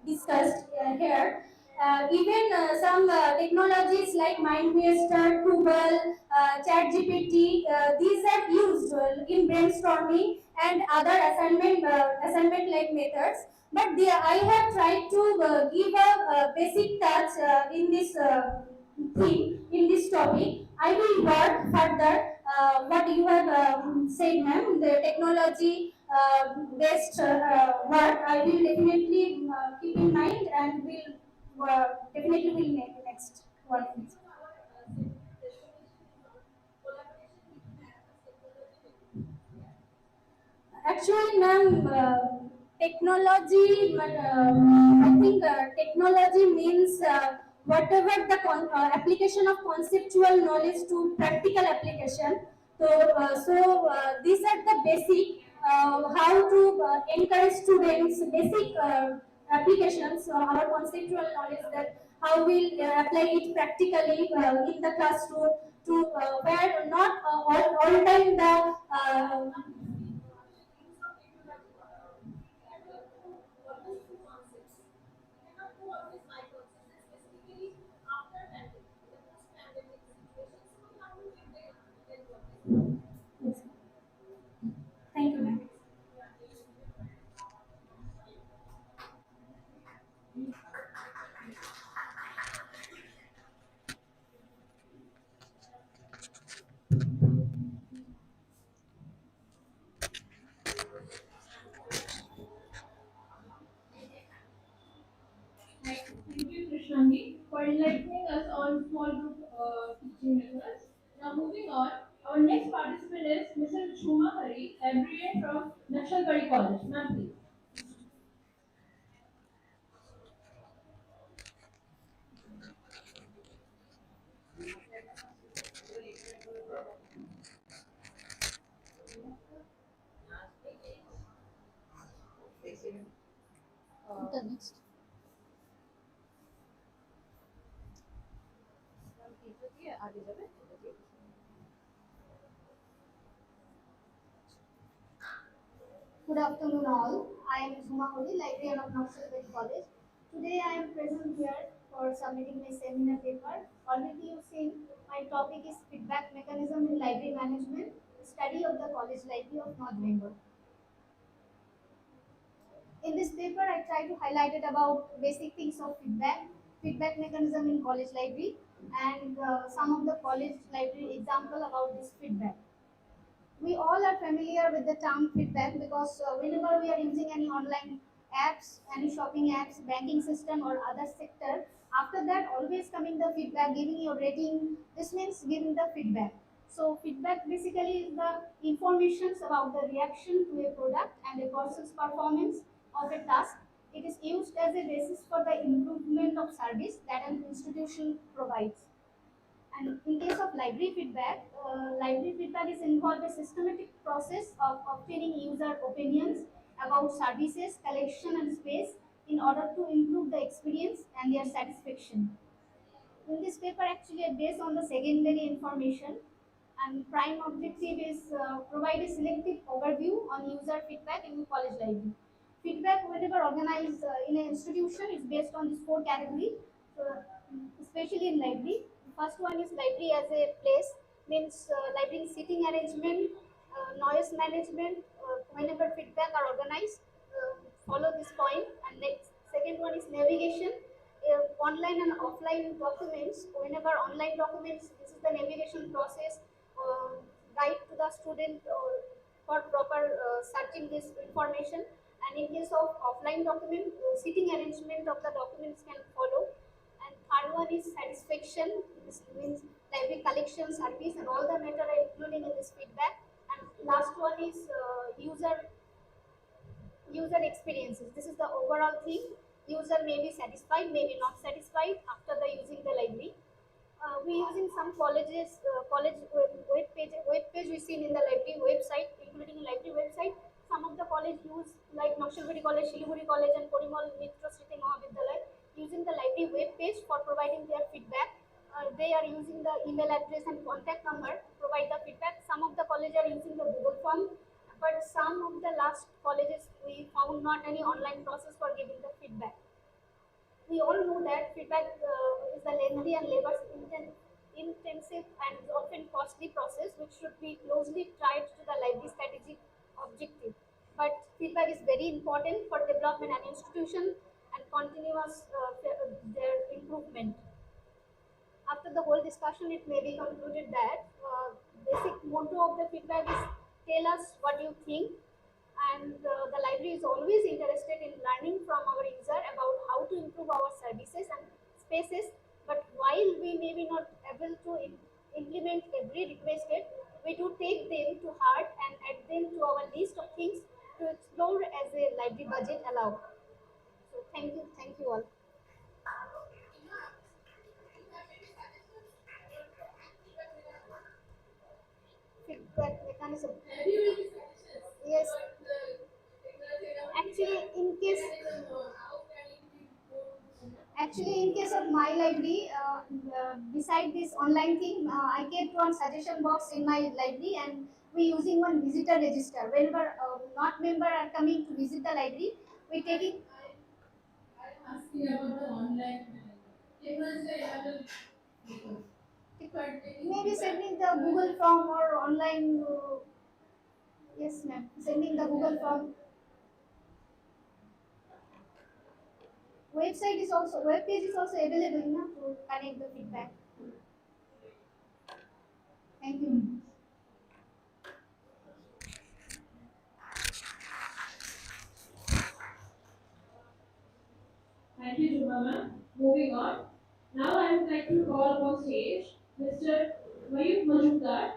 discussed here. Even some technologies like MindMeister, Google, ChatGPT, these are used in brainstorming and other assignment like methods. But I have tried to give a basic touch in this theme, in this topic. I will work further what you have said, ma'am, the technology based work. I will definitely keep in mind and will definitely will make next one. Actually, ma'am, technology, I think technology means whatever the application of conceptual knowledge to practical application. So these are the basic how to encourage students basic applications, our conceptual knowledge that how we'll apply it practically in the classroom to where not all time the thank you, ma'am.
Thank you, Krishnandi, for enlightening us on small group teaching methods. Now, moving on, our next participant is Mr. Chuma Hari, librarian from Nakshalbari College. Ma'am, please.
Good afternoon, all. I am Suma Holi, librarian of Nakshalbari College. Today, I am present here for submitting my seminar paper. Already, you've seen my topic is feedback mechanism in library management, study of the college library of North Bengal. In this paper, I try to highlight it about basic things of feedback mechanism in college library, and some of the college library example about this feedback. We all are familiar with the term feedback because whenever we are using any online apps, any shopping apps, banking system or other sector, after that always coming the feedback, giving your rating. This means giving the feedback. So feedback basically is the informations about the reaction to a product and a person's performance of a task. It is used as a basis for the improvement of service that an institution provides. And in case of library feedback is involved a systematic process of obtaining user opinions about services, collection and space in order to improve the experience and their satisfaction. In this paper, actually, based on the secondary information, and prime objective is provide a selective overview on user feedback in college library. Feedback, whenever organized in an institution, is based on these four categories, uh, especially in library. The first one is library as a place, means library seating arrangement, noise management. Whenever feedback are organized, follow this point. And next, second one is navigation, online and offline documents. Whenever online documents, this is the navigation process, uh, guide to the student for proper searching this information. And in case of offline document, seating arrangement of the documents can follow. And third one is satisfaction. This means library collection service and all the matter are including in this feedback. And last one is user experiences. This is the overall thing. User may be satisfied, may be not satisfied after the using the library. We using some colleges, web page we seen in the library website, including library website. Some of the college use like Nakshalbari College, Siliguri College, and Porimal Mitra Sriti Mahavidyalaya using the library web page for providing their feedback. They are using the email address and contact number to provide the feedback. Some of the colleges are using the Google form, but some of the last colleges we found not any online process for giving the feedback. we all know that feedback is a lengthy and intensive and often costly process which should be closely tied to the library strategic objective. But feedback is very important for development and institution and continuous their improvement. After the whole discussion, it may be concluded that basic motto of the feedback is tell us what you think, and the library is always interested in learning from our user about how to improve our services and spaces. But while we may be not able to implement every requested, we do take them to heart and add them to our list of things to explore as a library budget allow. So thank you all. Feedback mechanism. Yes, actually, in case of my library, beside this online thing, I kept one suggestion box in my library, and we using one visitor register. Whenever not member are coming to visit the library, we taking maybe sending the Google form or online. Yes, ma'am. Sending the Google form. Web page is also available now to connect the feedback. Thank you.
Thank you, Jumama. Moving on. Now I would like to call on stage Mr. Mayuk Majumdar,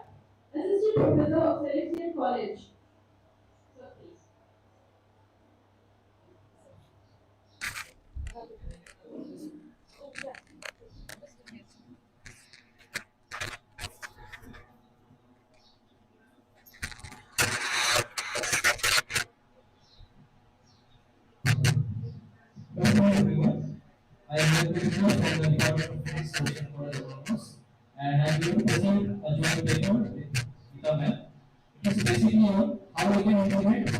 Assistant Professor of Celestial College. So please.
Hello everyone. I am Prarthita from the Department of Physics, Social College Economics, and I am going to present a joint paper with Gita ma'am. It is basically on how we can implement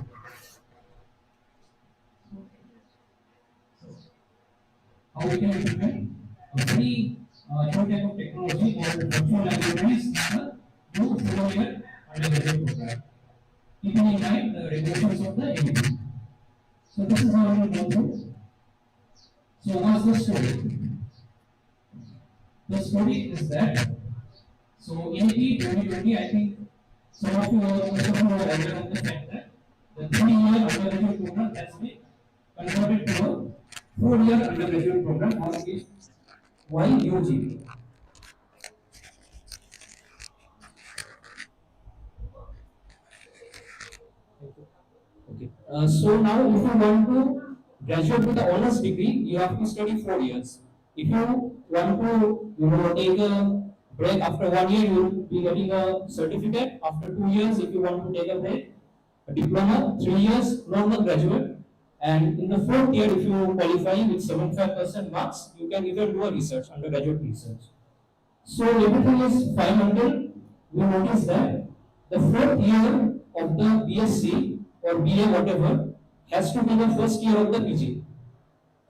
a very new type of technology called virtual libraries in the new 4-year undergraduate program, keeping in mind the regulations of the NEP. So this is how we will go through. So what's the story? The story is that in the 2020, I think some of you are aware of the fact that the 3-year undergraduate program has been converted to a 4-year undergraduate program or is YUG. Okay. So now, if you want to graduate with the honors degree, you have to study 4 years. If you want to, take a break after 1 year, you will be getting a certificate. After 2 years, if you want to take a break, a diploma. 3 years, normal graduate. And in the fourth year, if you qualify with 75% marks, you can even do a research, undergraduate research. So everything is fine until we notice that the fourth year of the BSc or BA whatever has to be the first year of the PG.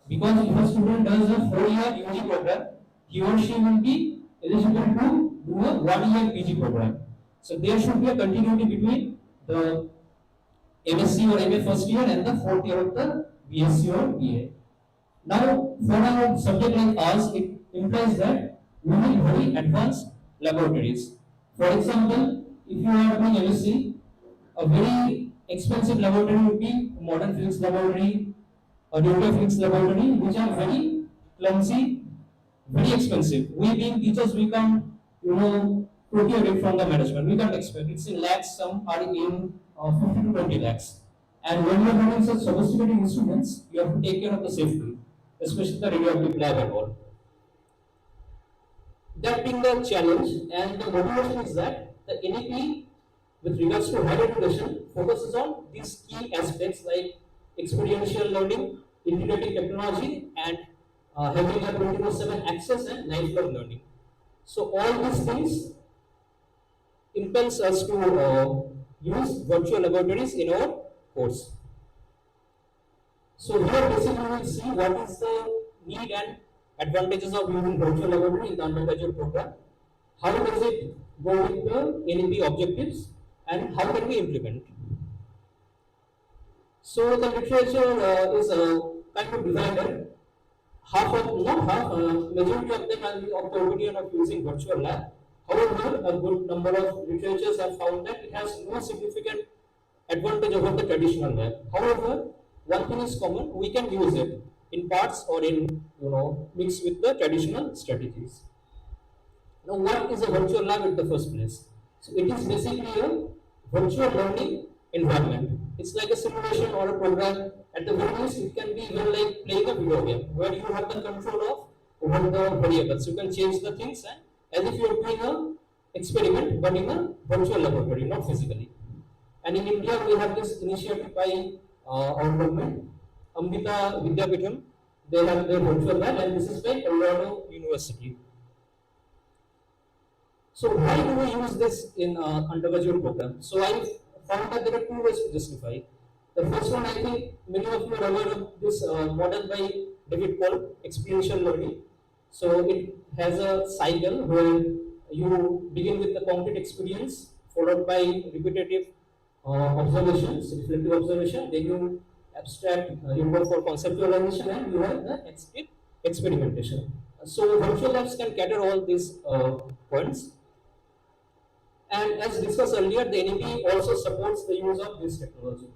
Because if a student does a 4-year UG program, he or she will be eligible to do a 1-year PG program. So there should be a continuity between the MSc or MA first year and the fourth year of the BSc or BA. Now, for a subject like ours, it implies that we need very advanced laboratories. For example, if you are doing MSc, a very expensive laboratory would be modern physics laboratory, a nuclear physics laboratory, which are very clumsy, very expensive. We being teachers, we can't, procure it from the management. We can't expect. It's in lakhs, some are in 50 to 20 lakhs. And when you are having such sophisticated instruments, you have to take care of the safety, especially the radioactive lab and all. That being the challenge, and the motivation is that the NEP, with regards to higher education, focuses on these key aspects like experiential learning, integrating technology, and having a 24/7 access and lifelong learning. So all these things impels us to use virtual laboratories in our course. So here basically we will see what is the need and advantages of using virtual laboratory in the undergraduate program. How does it go with the NEP objectives and how can we implement? So the literature is kind of divided. Half of, not half, majority of them are of the opinion of using virtual lab. However, a good number of literatures have found that it has no significant advantage over the traditional lab. However, one thing is common, we can use it in parts or in, mixed with the traditional strategies. Now, what is a virtual lab in the first place? So, it is basically a virtual learning environment. It's like a simulation or a program. At the very least, it can be even like playing a video game where you have the control of over the variables. You can change the things and as if you are doing a experiment, but in a virtual laboratory, not physically. And in India, we have this initiative by our government, Amrita Vidyapitham. They have their virtual lab, and this is by Colorado University. So why do we use this in undergraduate program? So I found that there are two ways to justify. The first one, I think many of you are aware of this model by David called experiential learning. So it has a cycle where you begin with the concrete experience, followed by repetitive observations, reflective observation, then you abstract, you go for conceptualization, and you have the experimentation. So virtual labs can cater all these points. And as discussed earlier, the NEP also supports the use of this technology.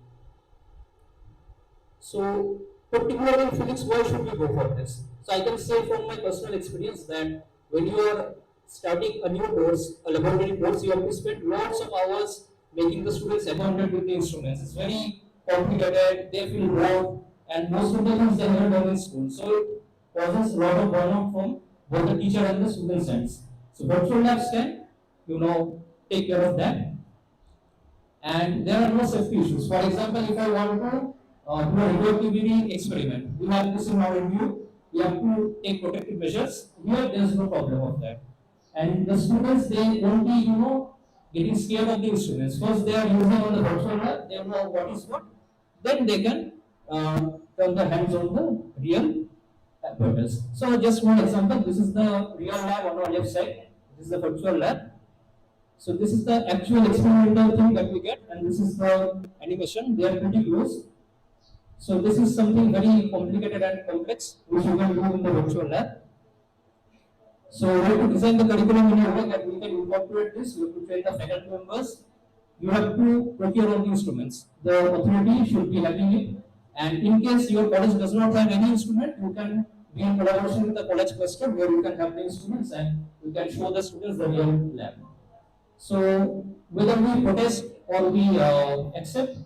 So, particularly in physics, why should we go for this? So, I can say from my personal experience that when you are starting a new course, a laboratory course, you have to spend lots of hours making the students acquainted with the instruments. It's very complicated, they feel bored, and most of the things they haven't done in school. So, it causes a lot of burnout from both the teacher and the student ends. So, virtual labs can, take care of that. And there are no safety issues. For example, if I want to do a radioactivity experiment, we have this in our view, we have to take protective measures. Here, there is no problem of that. And the students, they won't be, getting scared of the instruments. First, they are using on the virtual lab, they know what is what. Then they can turn their hands on the real apparatus. So, just one example, this is the real lab on our left side. This is the virtual lab. So this is the actual experimental thing that we get, and this is the animation. They are pretty close. So this is something very complicated and complex, which you can do in the virtual lab. So we have to design the curriculum in a way that we can incorporate this. We have to train the faculty members. You have to procure all the instruments. The authority should be having it. And in case your college does not have any instrument, you can be in collaboration with the college cluster where you can have the instruments and you can show the students the real lab. So whether we protest or we accept,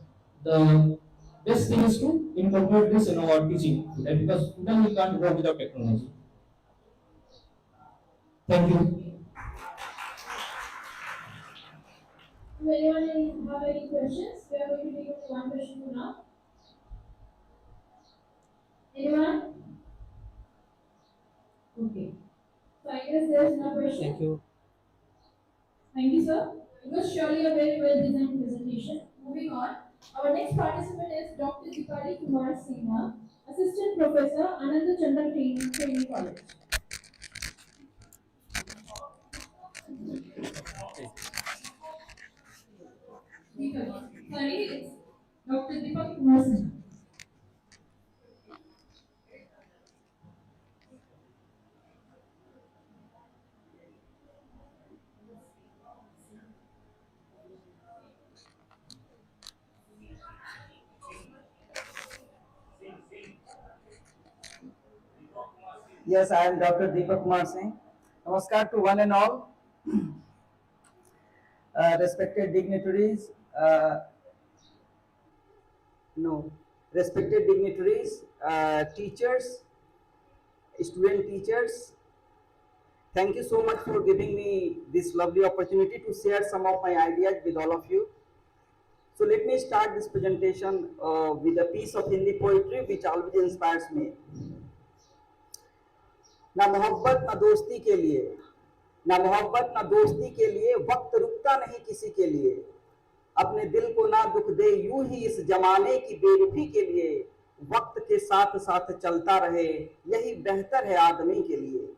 the best thing is to incorporate this in our teaching, right? Because then we can't go without technology. Thank you.
Do anyone have any questions? We are going to take only one question for now. Anyone? Okay. So I guess there is no question.
Thank you.
Thank you, sir. It was surely a very well designed presentation. Moving on, our next participant is Dr. Dipali Kumar Sinha, Assistant Professor, Ananda Chandra Training College. Sorry, it's Dr. Dipali Kumar Sinha.
Yes, I am Dr. Deepak Kumar Singh. Namaskar to one and all. Respected dignitaries, teachers, student teachers, thank you so much for giving me this lovely opportunity to share some of my ideas with all of you. So let me start this presentation with a piece of Hindi poetry which always inspires me. ना मोहब्बत ना दोस्ती के लिए, ना मोहब्बत ना दोस्ती के लिए वक्त रुकता नहीं किसी के लिए, अपने दिल को ना दुख दे यूं ही इस जमाने की बेरुखी के लिए, वक्त के साथ साथ चलता रहे यही बेहतर है आदमी के लिए,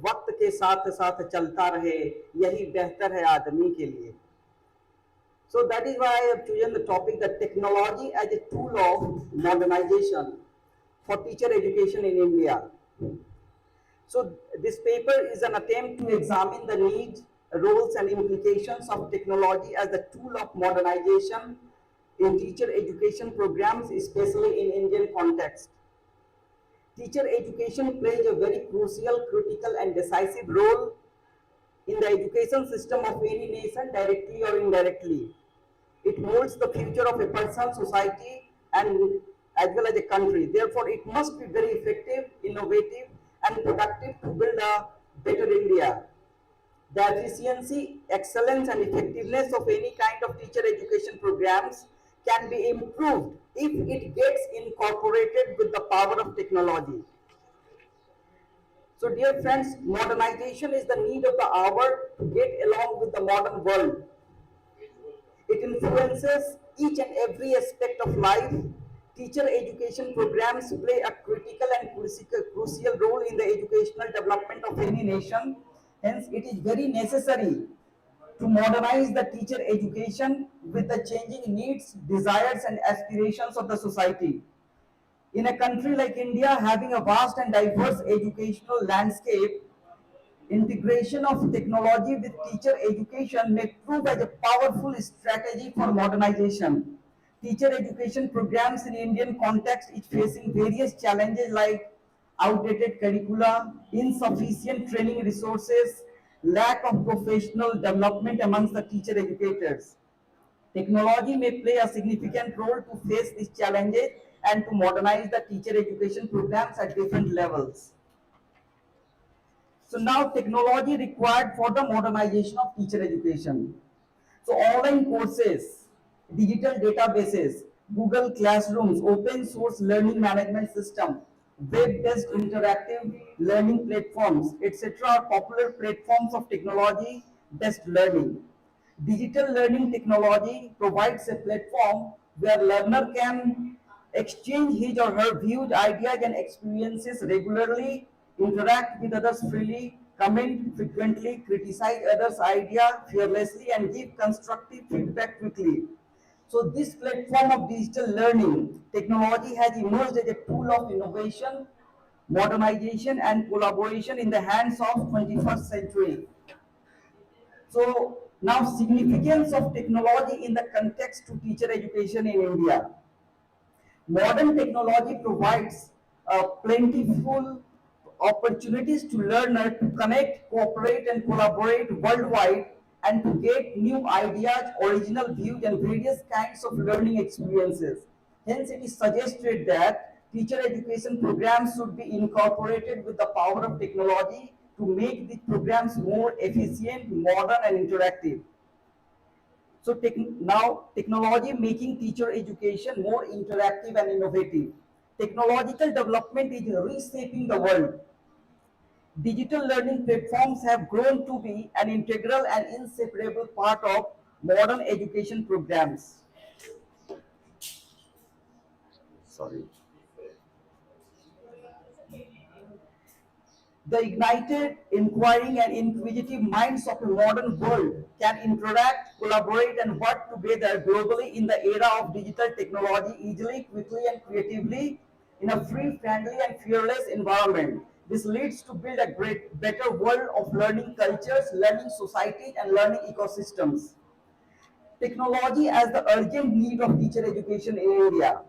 वक्त के साथ साथ चलता रहे यही बेहतर है आदमी के लिए. So that is why I have chosen the topic that technology as a tool of modernization for teacher education in India. So this paper is an attempt to examine the needs, roles and implications of technology as a tool of modernization in teacher education programs, especially in Indian context. Teacher education plays a very crucial, critical and decisive role in the education system of any nation, directly or indirectly. It molds the future of a person, society, and as well as a country. Therefore, it must be very effective, innovative, and productive to build a better India. The efficiency, excellence, and effectiveness of any kind of teacher education programs can be improved if it gets incorporated with the power of technology. So, dear friends, modernization is the need of the hour to get along with the modern world. It influences each and every aspect of life. Teacher education programs play a critical and crucial role in the educational development of any nation. Hence, it is very necessary to modernize the teacher education with the changing needs, desires, and aspirations of the society. In a country like India, having a vast and diverse educational landscape, integration of technology with teacher education may prove as a powerful strategy for modernization. Teacher education programs in Indian context is facing various challenges like outdated curricula, insufficient training resources, lack of professional development amongst the teacher educators. Technology may play a significant role to face these challenges and to modernize the teacher education programs at different levels. So now technology required for the modernization of teacher education. So online courses, digital databases, Google Classrooms, open source learning management system, web-based interactive learning platforms, etc. are popular platforms of technology-based learning. Digital learning technology provides a platform where learner can exchange his or her views, ideas and experiences regularly, interact with others freely, comment frequently, criticize others' ideas fearlessly and give constructive feedback quickly. So this platform of digital learning technology has emerged as a tool of innovation, modernization and collaboration in the hands of 21st century. So now significance of technology in the context to teacher education in India. Modern technology provides plentiful opportunities to learners to connect, cooperate and collaborate worldwide and to get new ideas, original views and various kinds of learning experiences. Hence, it is suggested that teacher education programs should be incorporated with the power of technology to make the programs more efficient, modern and interactive. So now technology making teacher education more interactive and innovative. Technological development is reshaping the world. Digital learning platforms have grown to be an integral and inseparable part of modern education programs. Sorry. The ignited, inquiring and inquisitive minds of a modern world can interact, collaborate and work together globally in the era of digital technology easily, quickly and creatively in a free, friendly and fearless environment. This leads to build a better world of learning cultures, learning societies and learning ecosystems. Technology as the urgent need of teacher education in India.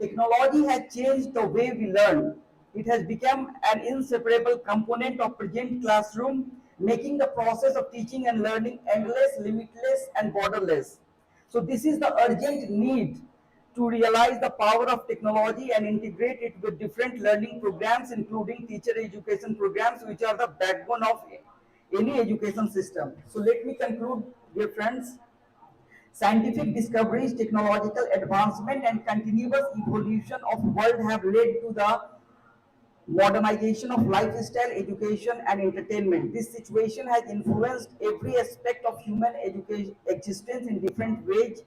Technology has changed the way we learn. It has become an inseparable component of present classroom, making the process of teaching and learning endless, limitless, and borderless. So this is the urgent need to realize the power of technology and integrate it with different learning programs, including teacher education programs, which are the backbone of any education system. So let me conclude, dear friends. Scientific discoveries, technological advancement, and continuous evolution of world have led to the modernization of lifestyle, education, and entertainment. This situation has influenced every aspect of human education existence in different ways.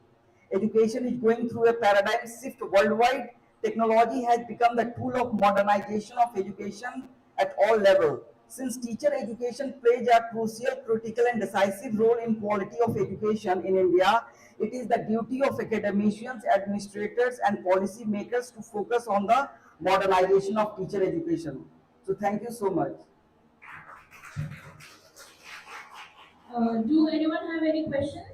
Education is going through a paradigm shift worldwide. Technology has become the tool of modernization of education at all levels. Since teacher education plays a crucial, critical, and decisive role in quality of education in India, it is the duty of academicians, administrators, and policy makers to focus on the modernization of teacher education. So thank you so much.
Do anyone have any questions?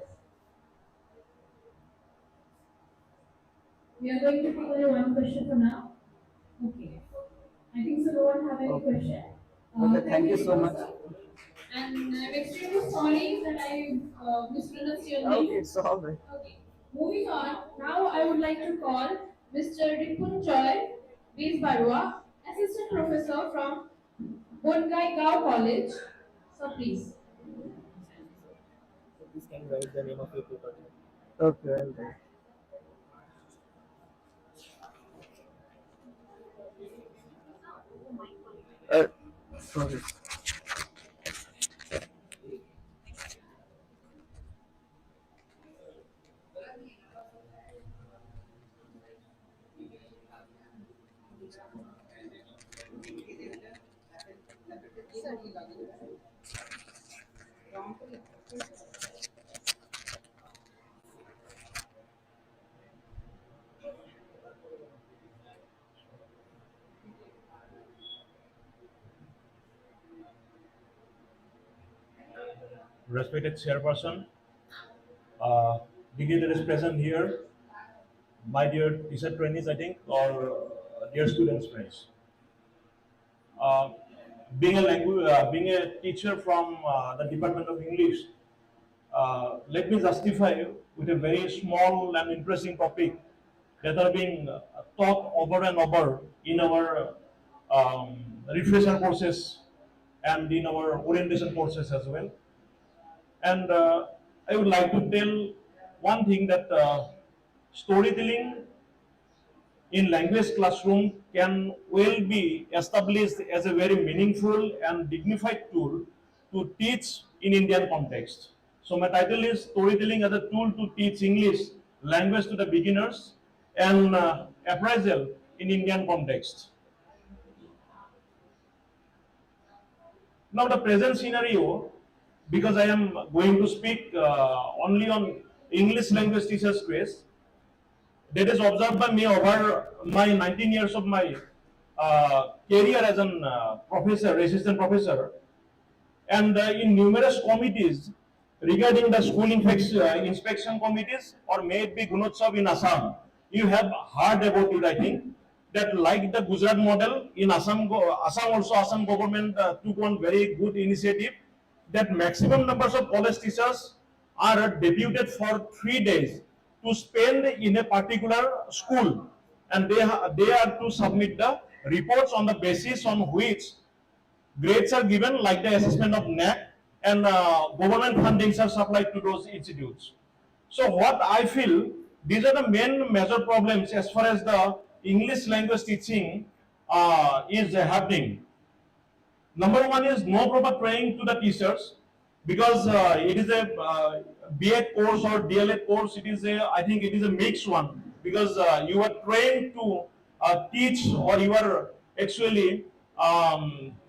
We are going to take only one question for now. Okay. I think so. No one have any question.
Okay, thank you so much.
sir. And I'm extremely sorry that I mispronounced your name.
Okay, it's all right.
Okay. Moving on. Now I would like to call Mr. Ripun Joy Biswas, Assistant Professor from Bongai Gao College. So please.
Please can you write the name of your paper?
Okay, I'll write. Sorry.
Respected chairperson, dignitaries present here, my dear teacher trainees, I think, or dear students, friends. Uh, being a teacher from the Department of English, let me justify with a very small and interesting topic that are being taught over and over in our refresher courses and in our orientation courses as well. And I would like to tell one thing that storytelling in language classroom can well be established as a very meaningful and dignified tool to teach in Indian context. So my title is Storytelling as a Tool to Teach English Language to the Beginners and Appraisal in Indian Context. Now the present scenario, because I am going to speak only on English language teachers quiz, that is observed by me over my 19 years of my career as an professor, assistant professor, and in numerous committees regarding the school inspection committees, or may it be Gunotsav in Assam. You have heard about it, I think, that like the Gujarat model in Assam, Assam government took one very good initiative that maximum numbers of college teachers are deputed for 3 days to spend in a particular school, and they are to submit the reports on the basis on which grades are given, like the assessment of NAC, and government fundings are supplied to those institutes. So what I feel, these are the main major problems as far as the English language teaching is happening. Number one is no proper training to the teachers, because it is a B.Ed course or D.L.Ed course. It is a, I think it is a mixed one, because you are trained to teach, or you are actually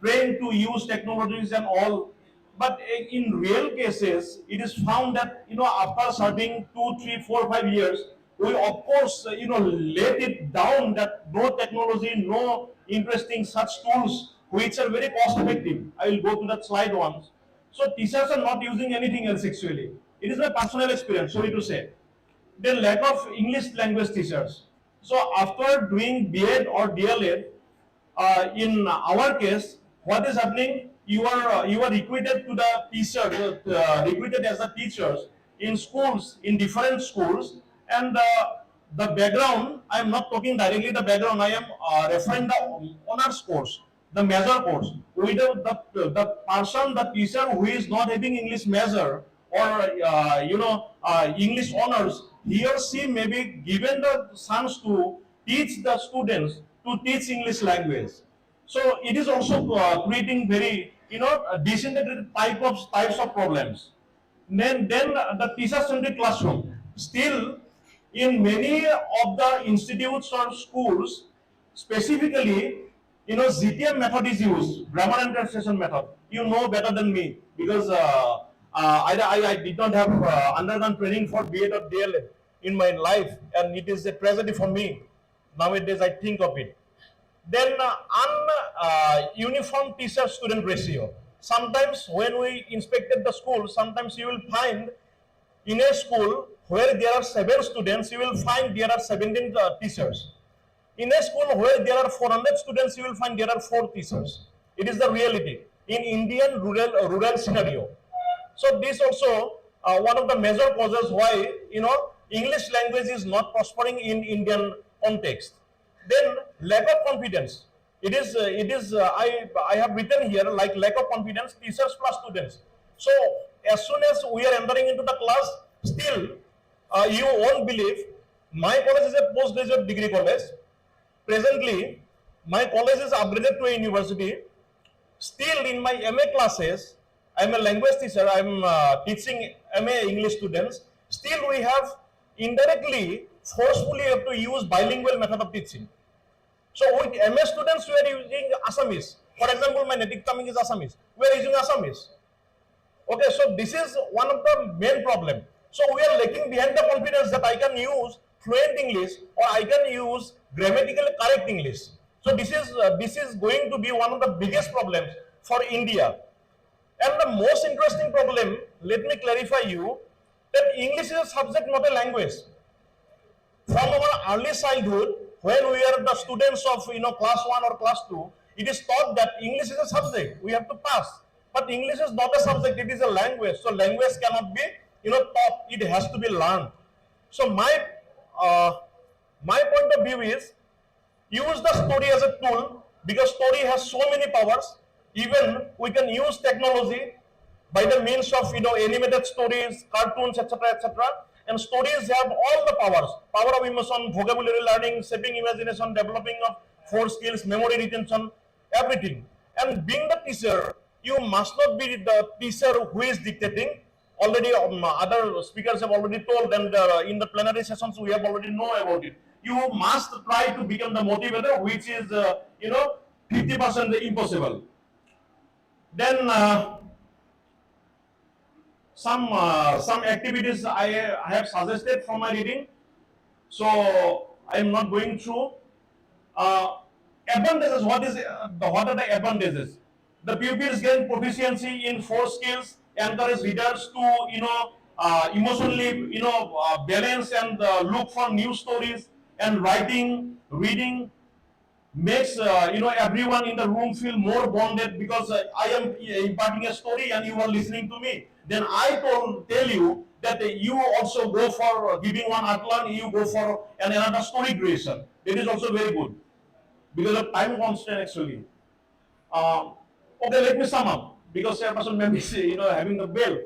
trained to use technologies and all. But in real cases, it is found that, after serving 2, 3, 4, 5 years, we of course let it down that no technology, no interesting such tools which are very cost effective. I will go to that slide once. So teachers are not using anything else actually. It is my personal experience, sorry to say. The lack of English language teachers. So after doing B.Ed or D.L.Ed, in our case, what is happening? You are recruited to the teachers, recruited as the teachers in schools, in different schools, and the background. I am not talking directly the background. I am referring the honors course, the major course. With the person, the teacher who is not having English major or English honors, he or she may be given the chance to teach the students to teach English language. So it is also creating very decentralized types of problems. Then the teacher-centric classroom. Still, in many of the institutes or schools, specifically, GTM method is used, grammar and translation method. You know better than me because I did not have undergone training for B.Ed or D.L.Ed in my life, and it is a tragedy for me. Nowadays, I think of it. Then uniform teacher-student ratio. Sometimes when we inspected the school, sometimes you will find in a school where there are 7 students, you will find there are 17 teachers. In a school where there are 400 students, you will find there are 4 teachers. It is the reality in Indian rural scenario. So this also one of the major causes why English language is not prospering in Indian context. Then lack of confidence. I have written here like lack of confidence, teachers plus students. So as soon as we are entering into the class, still you won't believe my college is a postgraduate degree college. Presently, my college is upgraded to a university. Still, in my MA classes, I'm a language teacher. I'm teaching MA English students. Still, we have indirectly, forcefully have to use bilingual method of teaching. So, with MA students, we are using Assamese. For example, my native tongue is Assamese. We are using Assamese. Okay, so this is one of the main problem. So we are lacking behind the confidence that I can use fluent English or I can use grammatically correct English. So this is going to be one of the biggest problems for India. And the most interesting problem, let me clarify you, that English is a subject, not a language. From our early childhood, when we are the students of class 1 or class 2, it is taught that English is a subject. We have to pass. But English is not a subject, it is a language. So language cannot be taught, it has to be learned. So my point of view is use the story as a tool because story has so many powers. Even we can use technology by the means of animated stories, cartoons, etc., etc. And stories have all the powers: power of emotion, vocabulary learning, shaping imagination, developing of 4 skills, memory retention, everything. And being the teacher, you must not be the teacher who is dictating. Already other speakers have already told, and in the plenary sessions we have already know about it. You must try to become the motivator, which is 50% impossible. Then some activities I have suggested from my reading, so I am not going through. Advantages. What are the advantages? The pupils gain proficiency in 4 skills, encourage readers to emotionally balance and look for new stories, and writing, reading makes everyone in the room feel more bonded because I am imparting a story and you are listening to me. Then I tell you that you also go for giving one outline, you go for another story creation. It is also very good because of time constraint actually. Okay, let me sum up because chairperson may be having the bell.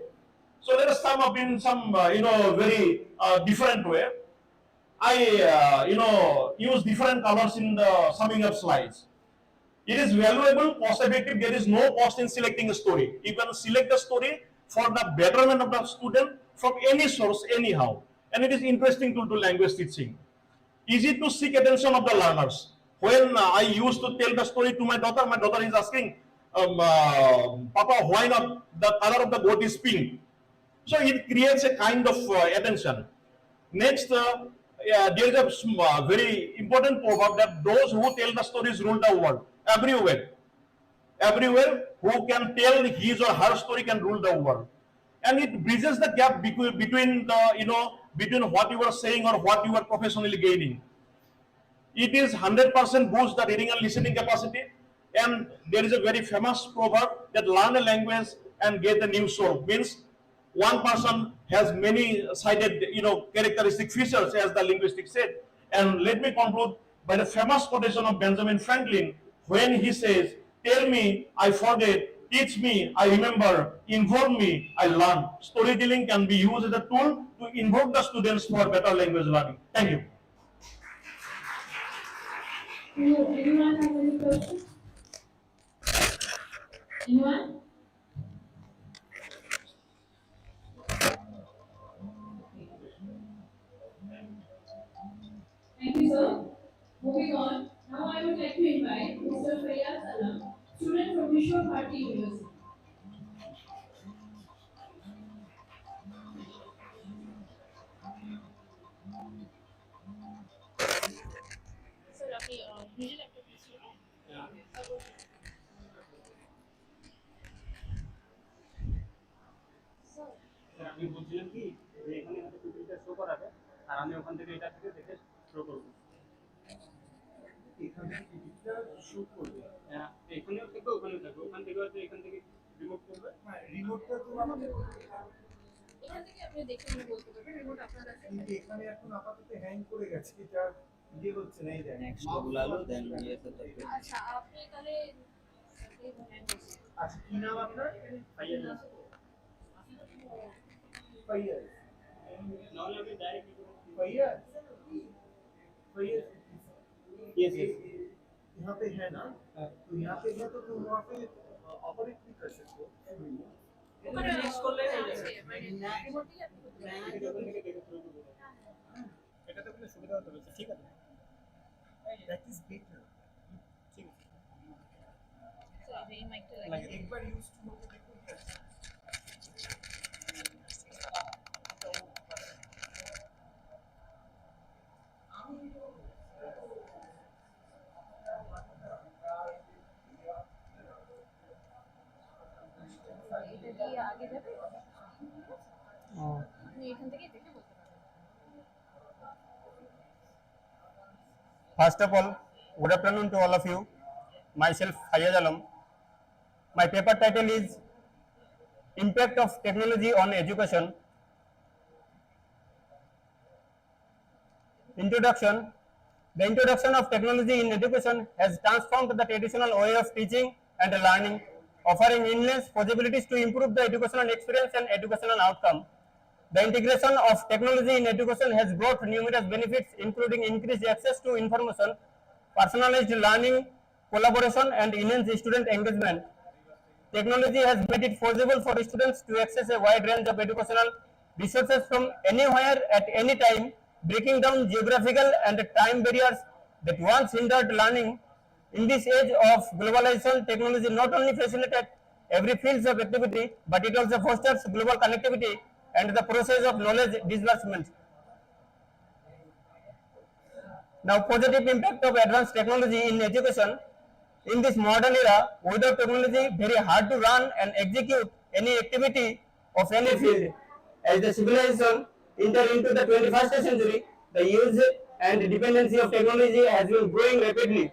So let us sum up in some very different way. I use different colors in the summing up slides. It is valuable, cost effective. There is no cost in selecting a story. You can select a story for the betterment of the student from any source, anyhow. And it is interesting to do language teaching. Easy to seek attention of the learners. When I used to tell the story to my daughter is asking, Papa, why not the color of the goat is pink? So it creates a kind of attention. Next, there is a very important proverb that those who tell the stories rule the world. Everywhere. Everywhere, who can tell his or her story can rule the world. And it bridges the gap between between what you are saying or what you are professionally gaining. It is 100% boost the reading and listening capacity. And there is a very famous proverb that learn a language and get a new soul. Means one person has many cited characteristic features as the linguistic said. And let me conclude by the famous quotation of Benjamin Franklin when he says, "Tell me, I forget. Teach me, I remember. Inform me, I learn." Storytelling can be used as a tool to invoke the students for better language learning. Thank you.
Anyone have any questions? Anyone? Biswas University.
আপনি বলছিলেন কি যে এখানে আমাদের পিপিটা show করাবে আর আমি ওখান থেকে এটা থেকে দেখে শো করব এখানে পিপিটা শো করবে হ্যাঁ এখানেও থাকবে ওখানেও থাকবে ওখান থেকে হয়তো এখান থেকে রিমোট করবে হ্যাঁ রিমোটটা তো আমাদের
এখান থেকে আপনি দেখে মনে বলতে পারবেন রিমোট আপনার কাছে
কিন্তু এখানে এখন আপাতত হ্যাং করে গেছে এটা ইয়ে হচ্ছে না এই দেখেন
নেক্সট বুলালো দেন ইয়ে করতে
আচ্ছা আপনি তাহলে
আচ্ছা কি নাম আপনার ফাইয়াজ ফাইয়াজ নাহলে আপনি ডাইরেক্ট फाइयाज फाइयाज यस यहाँ पे है ना तो यहाँ पे है तो तुम वहाँ पे ऑपरेट भी कर सकते हो
ওখানে নেক্সট করলে আছে মানে রিমোটই আপনি
এটা তো কোনো সুবিধা হতে পারে ঠিক আছে দ্যাট ইজ বেটার ঠিক আছে
স্যার এই মাইকটা
লাগে একবার ইউজ টু হোক দেখুন
এটা দিয়ে আগে যাবে আপনি এখান থেকে দেখে বলতে পারবেন
First of all, good afternoon to all of you. Myself, Fayyaz Alam. My paper title is Impact of Technology on Education. Introduction. The introduction of technology in education has transformed the traditional way of teaching and learning, offering endless possibilities to improve the educational experience and educational outcome. The integration of technology in education has brought numerous benefits, including increased access to information, personalized learning, collaboration, and enhanced student engagement. Technology has made it possible for students to access a wide range of educational resources from anywhere at any time, breaking down geographical and time barriers that once hindered learning. In this age of globalization, technology not only facilitates every field of activity, but it also fosters global connectivity and the process of knowledge disbursement. Now, positive impact of advanced technology in education. In this modern era, without technology, very hard to run and execute any activity of any field. As the civilization enter into the 21st century, the use and dependency of technology has been growing rapidly.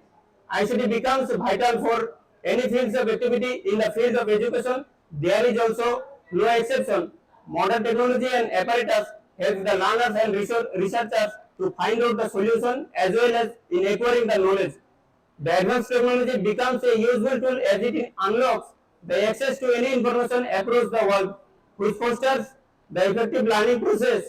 ICT becomes vital for any fields of activity. In the field of education, there is also no exception. Modern technology and apparatus help the learners and researchers to find out the solution as well as in acquiring the knowledge. The advanced technology becomes a useful tool as it unlocks the access to any information across the world, which fosters the effective learning process.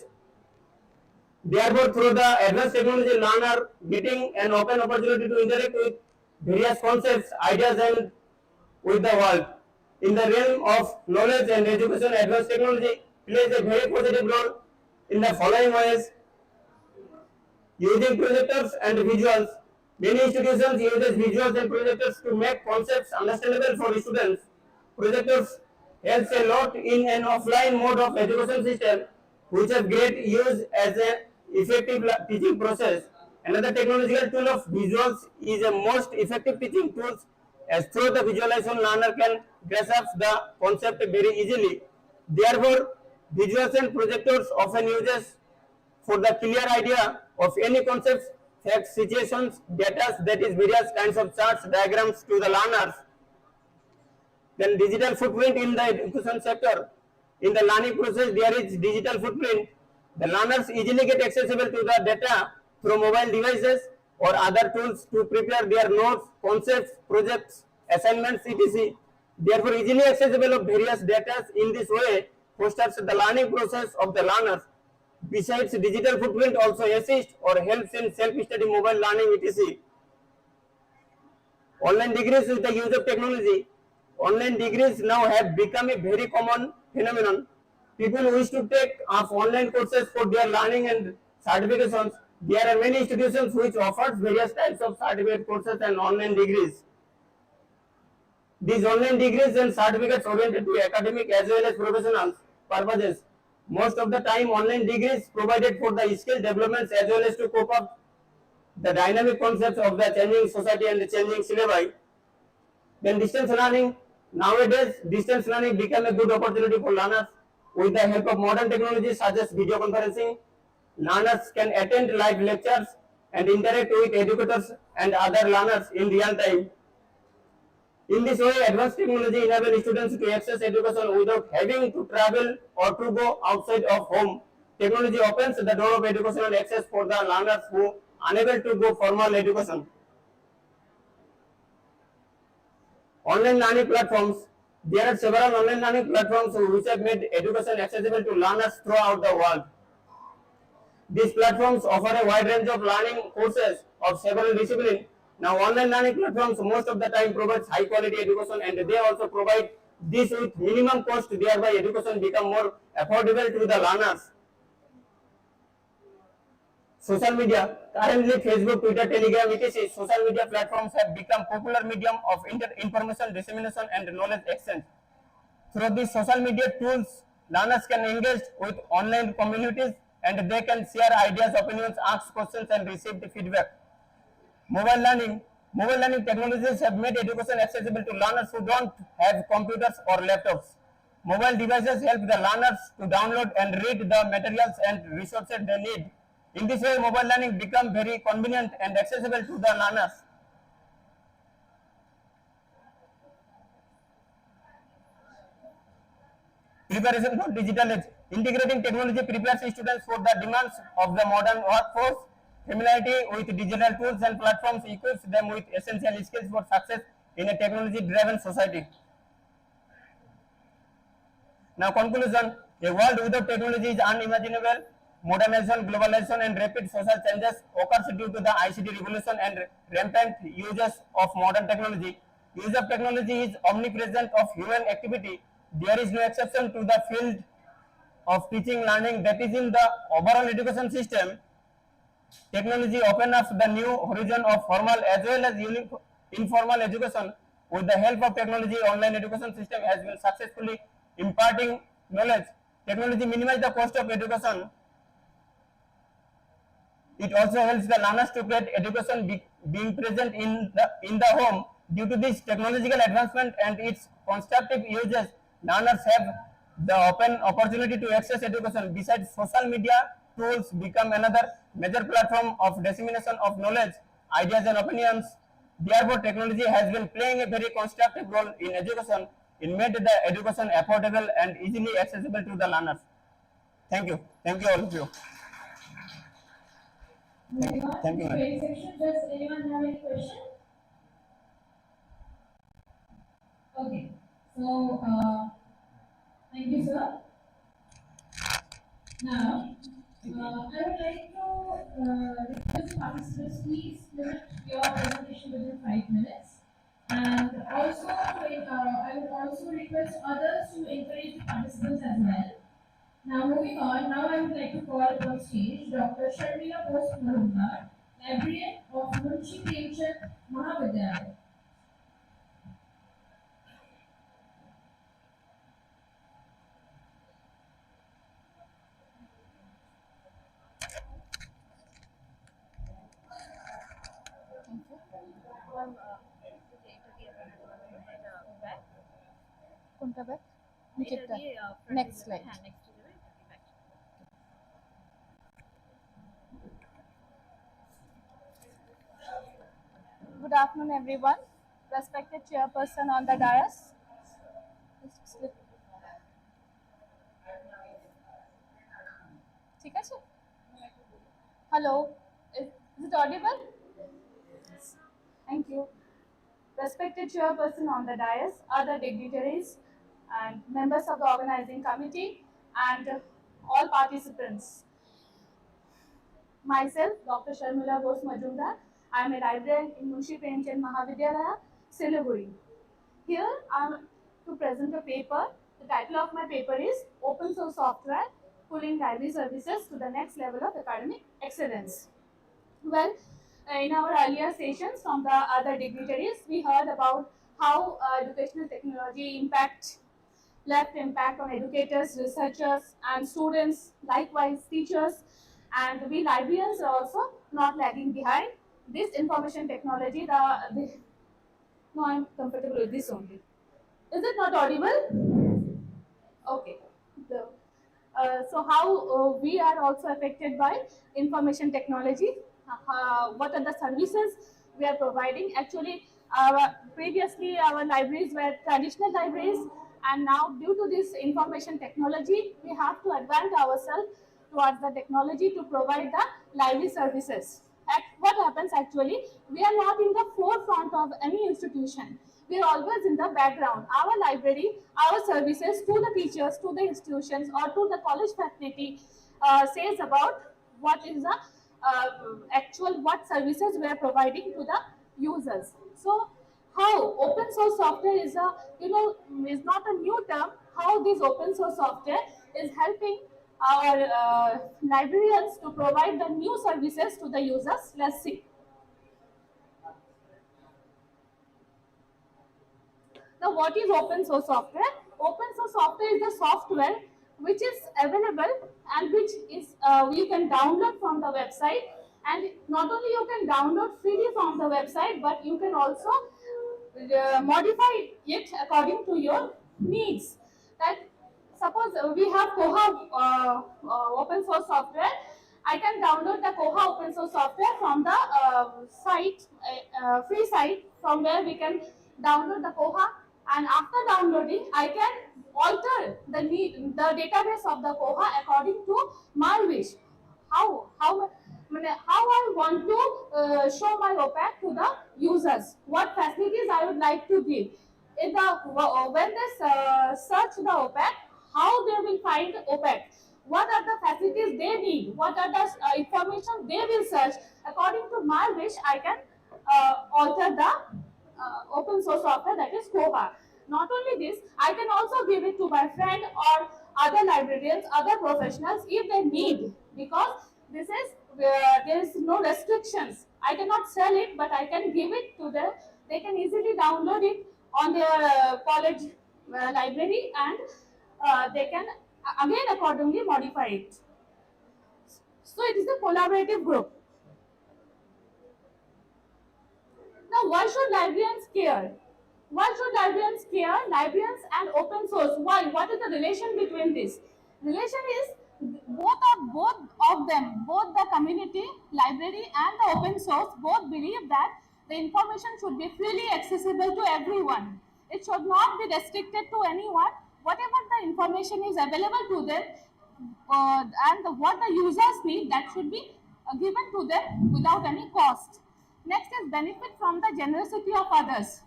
Therefore, through the advanced technology, learner getting an open opportunity to interact with various concepts, ideas, and with the world. In the realm of knowledge and education, advanced technology plays a very positive role in the following ways. Using projectors and visuals. Many institutions use visuals and projectors to make concepts understandable for students. Projectors helps a lot in an offline mode of education system, which have great use as an effective teaching process. Another technological tool of visuals is a most effective teaching tools, as through the visualization learner can grasp the concept very easily. Therefore, visuals and projectors often uses for the clear idea of any concepts, facts, situations, data, that is various kinds of charts, diagrams to the learners. Then digital footprint in the education sector. In the learning process, there is digital footprint. The learners easily get accessible to the data through mobile devices or other tools to prepare their notes, concepts, projects, assignments, etc. Therefore, easily accessible of various data in this way fosters the learning process of the learners. Besides, digital footprint also assists or helps in self-study, mobile learning, etc. Online degrees with the use of technology. Online degrees now have become a very common phenomenon. People wish to take up online courses for their learning and certifications. There are many institutions which offers various types of certificate courses and online degrees. These online degrees and certificates oriented to academic as well as professional purposes. Most of the time, online degrees provided for the skill developments as well as to cope up the dynamic concepts of the changing society and the changing syllabi. Then distance learning. Nowadays, distance learning became a good opportunity for learners. With the help of modern technologies such as video conferencing, learners can attend live lectures and interact with educators and other learners in real time. In this way, advanced technology enables students to access education without having to travel or to go outside of home. Technology opens the door of educational access for the learners who are unable to go formal education. Online learning platforms. There are several online learning platforms which have made education accessible to learners throughout the world. These platforms offer a wide range of learning courses of several disciplines. Now, online learning platforms most of the time provides high quality education, and they also provide this with minimum cost, thereby education become more affordable to the learners. Social media. Currently, Facebook, Twitter, Telegram, etc. social media platforms have become popular medium of information dissemination and knowledge exchange. Through these social media tools, learners can engage with online communities and they can share ideas, opinions, ask questions and receive the feedback. Mobile learning. Mobile learning technologies have made education accessible to learners who don't have computers or laptops. Mobile devices help the learners to download and read the materials and resources they need. In this way, mobile learning becomes very convenient and accessible to the learners. Preparation for digital age. Integrating technology prepares students for the demands of the modern workforce. Familiarity with digital tools and platforms equips them with essential skills for success in a technology-driven society. Now, conclusion: a world without technology is unimaginable. Modernization, globalization, and rapid social changes occurs due to the ICT revolution and rampant uses of modern technology. Use of technology is omnipresent of human activity. There is no exception to the field of teaching learning that is in the overall education system. Technology opens up the new horizon of formal as well as informal education. With the help of technology, online education system has been successfully imparting knowledge. Technology minimizes the cost of education. It also helps the learners to get education being present in the home. Due to this technological advancement and its constructive uses, learners have the open opportunity to access education. Besides, social media tools become another major platform of dissemination of knowledge, ideas and opinions. Therefore, technology has been playing a very constructive role in education. It made the education affordable and easily accessible to the learners. Thank you. Thank you all of you. Thank you.
Does anyone have any question? Okay. So, thank you, sir. Now, I would like to request participants, please limit your presentation within 5 minutes. And also, I would also request others to encourage the participants as well. Now, moving on, now I would like to call on stage Dr. Sharmila Bose-Malundar, librarian of Munshi Premchand Mahavidyalaya.
Next slide. Good afternoon, everyone. Respected chairperson on the dais. Hello, is it audible? Thank you. Respected chairperson on the dais, other dignitaries and members of the organizing committee and all participants. Myself, Dr. Sharmila Bose-Majumdar, I am a librarian in Munshi Premchand Mahavidyalaya, Siliguri. Here I am to present a paper. The title of my paper is Open Source Software Pulling Library Services to the Next Level of Academic Excellence. Well, in our earlier sessions from the other dignitaries, we heard about how educational technology left impact on educators, researchers, and students, likewise teachers, and we librarians are also not lagging behind. This information technology, no, I'm comfortable with this only. Is it not audible? Okay. So how we are also affected by information technology? What are the services we are providing? Actually, previously our libraries were traditional libraries, and now due to this information technology, we have to advance ourselves towards the technology to provide the library services. What happens actually, we are not in the forefront of any institution. We are always in the background. Our library, our services to the teachers, to the institutions, or to the college faculty says about what is the actual what services we are providing to the users. So how open source software is a, is not a new term. How this open source software is helping our librarians to provide the new services to the users. Let's see. Now, what is open source software? Open source software is the software which is available and which is you can download from the website. And not only you can download freely from the website, but you can also modify it according to your needs. That suppose we have Koha open source software. I can download the Koha open source software from the free site, from where we can download the Koha, and after downloading, I can alter the database of the Koha according to my wish. How I want to show my OPAC to the users, what facilities I would like to give. When they search the OPAC, how they will find OPAC, what are the facilities they need, what are the information they will search. According to my wish, I can alter the open source software, that is Koha. Not only this, I can also give it to my friend or other librarians, other professionals if they need, because this is there is no restrictions. I cannot sell it, but I can give it to them. They can easily download it on their college library, and they can again accordingly modify it. So it is a collaborative group. Now, why should librarians care? Why should librarians care? Librarians and open source. Why? What is the relation between this? Relation is both of them, both the community library and the open source, both believe that the information should be freely accessible to everyone. It should not be restricted to anyone. Whatever the information is available to them, and what the users need, that should be given to them without any cost. Next is benefit from the generosity of others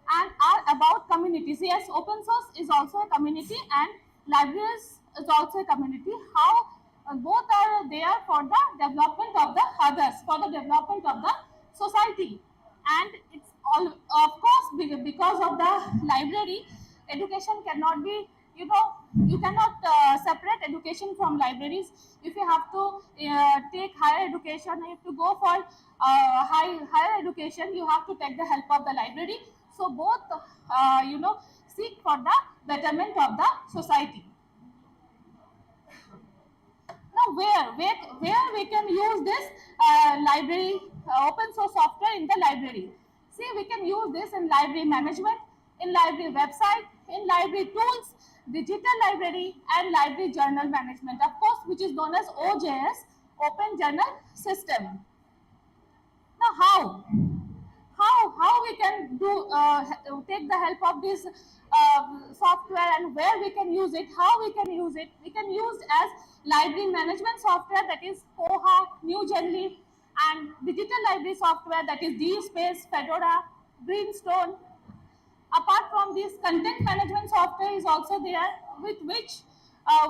and are about communities. Yes, open source is also a community, and libraries is also a community. How both are there for the development of the others, for the development of the society. And it's all, of course, because of the library, education cannot be, you cannot separate education from libraries. If you have to take higher education, if you go for higher education, you have to take the help of the library. So both seek for the betterment of the society. Now, where we can use this library open source software in the library? See, we can use this in library management, in library website, in library tools, digital library, and library journal management, of course, which is known as OJS, Open Journal System. Now, how we can do take the help of this software, and where we can use it, how we can use it? We can use as library management software, that is Koha, New Genly, and digital library software, that is DSpace, Fedora, Greenstone. Apart from this, content management software is also there, with which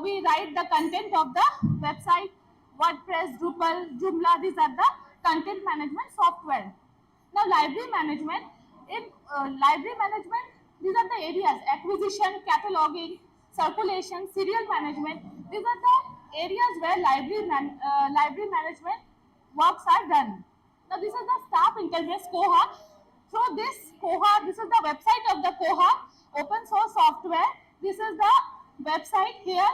we write the content of the website, WordPress, Drupal, Joomla. These are the content management software. Now, library management. In library management, these are the areas: acquisition, cataloging, circulation, serial management. These are the areas where library management works are done. Now, this is the staff interface Koha. through this Koha, this is the website of the Koha, open source software. This is the website here.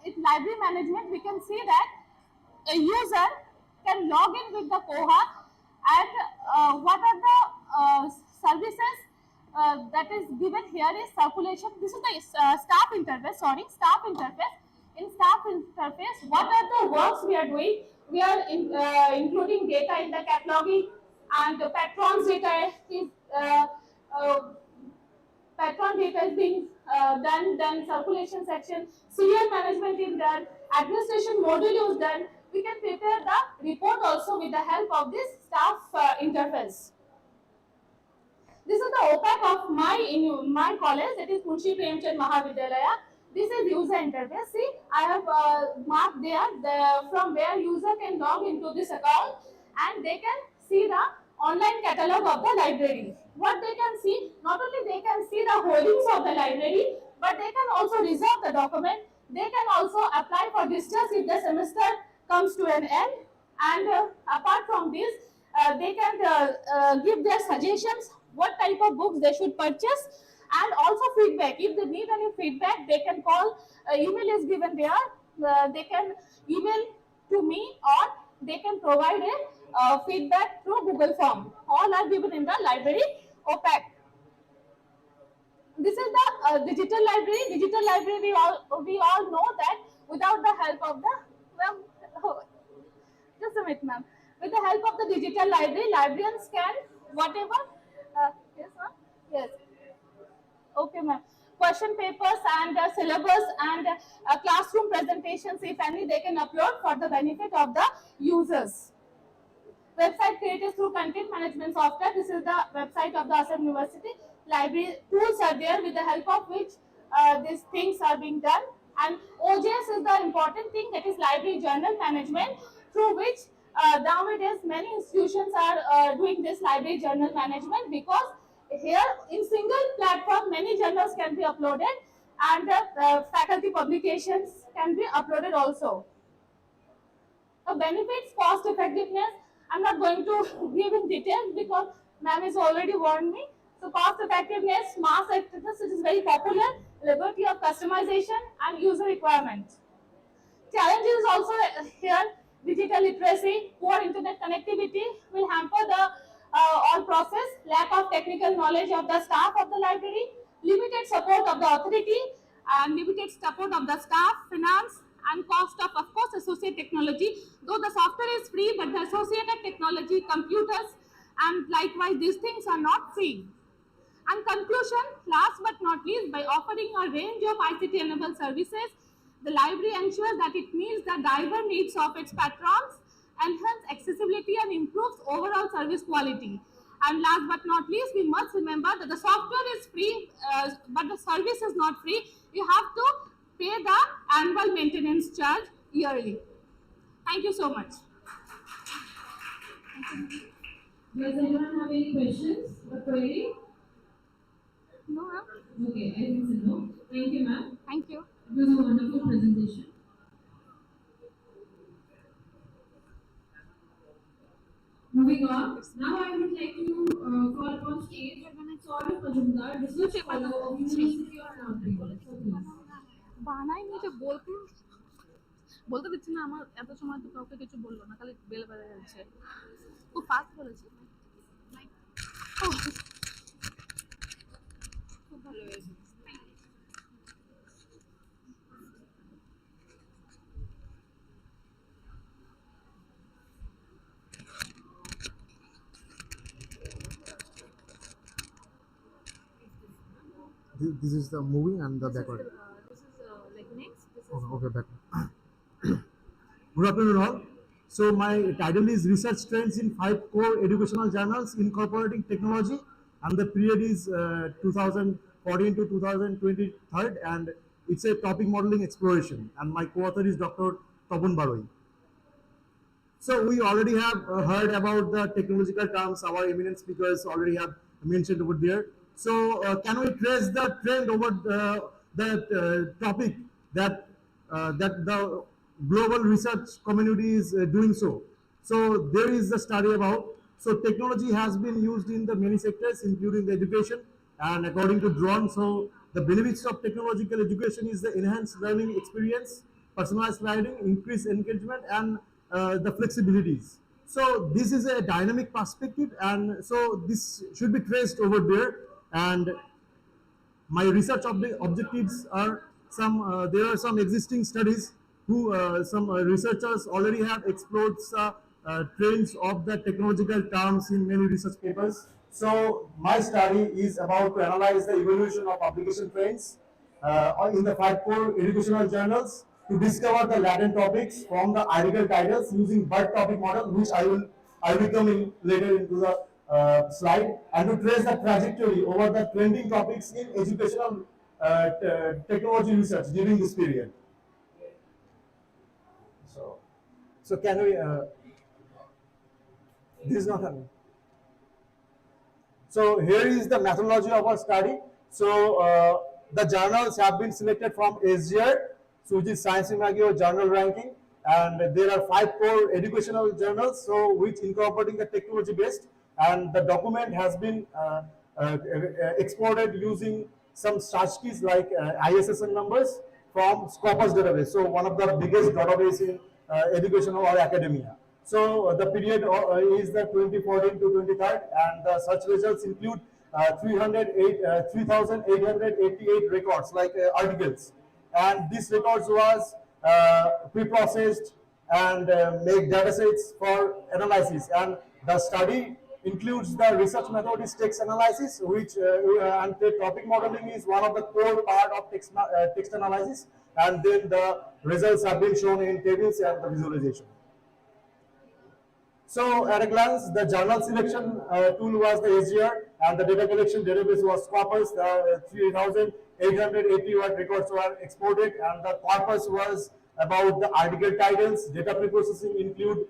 In library management, we can see that a user can log in with the Koha and what are the services that is given here is circulation. This is the staff interface, staff interface. In staff interface, what are the works we are doing? We are including data in the cataloging and the patrons data is uh, patron data is being done, then circulation section, serial management is done, administration module is done. We can prepare the report also with the help of this staff interface. This is the OPAC of my college, that is Munshi Premchand Mahavidyalaya. This is user interface. See, I have marked there from where user can log into this account and they can see the online catalog of the library. What they can see, not only they can see the holdings of the library, but they can also reserve the document. They can also apply for distance if the semester comes to an end. And apart from this, they can give their suggestions, what type of books they should purchase, and also feedback. If they need any feedback, they can call, email is given there, they can email to me or they can provide a feedback through Google form. All are given in the library OPAC. This is the digital library. Digital library, we all know that without the help of the just a minute, ma'am. With the help of the digital library, librarians can whatever. Yes, ma'am. Yes. Okay, ma'am. Question papers and syllabus and classroom presentations, if any, they can upload for the benefit of the users. Website created through content management software. This is the website of the Assam University. Library tools are there with the help of which these things are being done. And OJS is the important thing, that is library journal management, through which nowadays many institutions are doing this library journal management, because here in single platform many journals can be uploaded and faculty publications can be uploaded also. Benefits, cost effectiveness, I'm not going to give in details because ma'am has already warned me. So cost effectiveness, mass effectiveness, it is very popular, liberty of customization and user requirement. Challenges also here, digital literacy, poor internet connectivity will hamper the all process, lack of technical knowledge of the staff of the library, limited support of the authority, and limited support of the staff, finance, and cost of course, associated technology. Though the software is free, but the associated technology, computers, and likewise these things are not free. And conclusion, last but not least, by offering a range of ICT-enabled services, the library ensures that it meets the diverse needs of its patrons, enhances accessibility and improves overall service quality. And last but not least, we must remember that the software is free, but the service is not free. You have to pay the annual maintenance charge yearly. Thank you so much.
Does anyone have any questions or query?
No, ma'am.
Okay, I think so. No. Thank you, ma'am.
Thank you.
It was a wonderful presentation. Moving on, now I would like to call upon stage Saurav Majumdar, Research Fellow of University of Nagpur. So please.
বানাই নিতে বলতে দিচ্ছি না, আমার এত সময় তো কাউকে কিছু বললো না, খালি বেল বেড়ে যাচ্ছে, খুব ফাস্ট বলেছি, খুব ভালো হয়েছে।
This is the moving and the backward.
This is like next. This is
Okay, backward. Good afternoon all. So my title is Research Trends in 5 Core Educational Journals Incorporating Technology, and the period is 2014 to 2023, and it's a topic modeling exploration, and my co-author is Dr. Tabun Baroi. So we already have heard about the technological terms, our eminent speakers already have mentioned over there. So can we trace the trend over that topic that the global research community is doing so? So there is a study about. So technology has been used in the many sectors, including the education. And according to Drone, so the benefits of technological education is the enhanced learning experience, personalized learning, increased engagement, and the flexibilities. So this is a dynamic perspective, and so this should be traced over there. And my research objectives are some. There are some existing studies who some researchers already have explored trends of the technological terms in many research papers. So my study is about to analyze the evolution of publication trends in the 5 core educational journals to discover the latent topics from the article titles using BERT topic model, which I will come in later into the slide, and to trace the trajectory over the trending topics in educational technology research during this period. So can we? This is not happening. So here is the methodology of our study. So the journals have been selected from SGR, so which is Science Imagio journal ranking, and there are 5 core educational journals, so which incorporating the technology based, and the document has been exported using some search keys like ISSN numbers from Scopus database. So one of the biggest database in education or academia. So the period is the 2014 to 23rd, and the search results include 3,888 records, like articles, and these records was pre-processed and make datasets for analysis. And the study includes the research method is text analysis, which and the topic modeling is one of the core part of text analysis, and then the results have been shown in tables and the visualization. So at a glance, the journal selection tool was the SGR, and the data collection database was Scopus. 3,881 records were exported, and the corpus was about the article titles. Data preprocessing include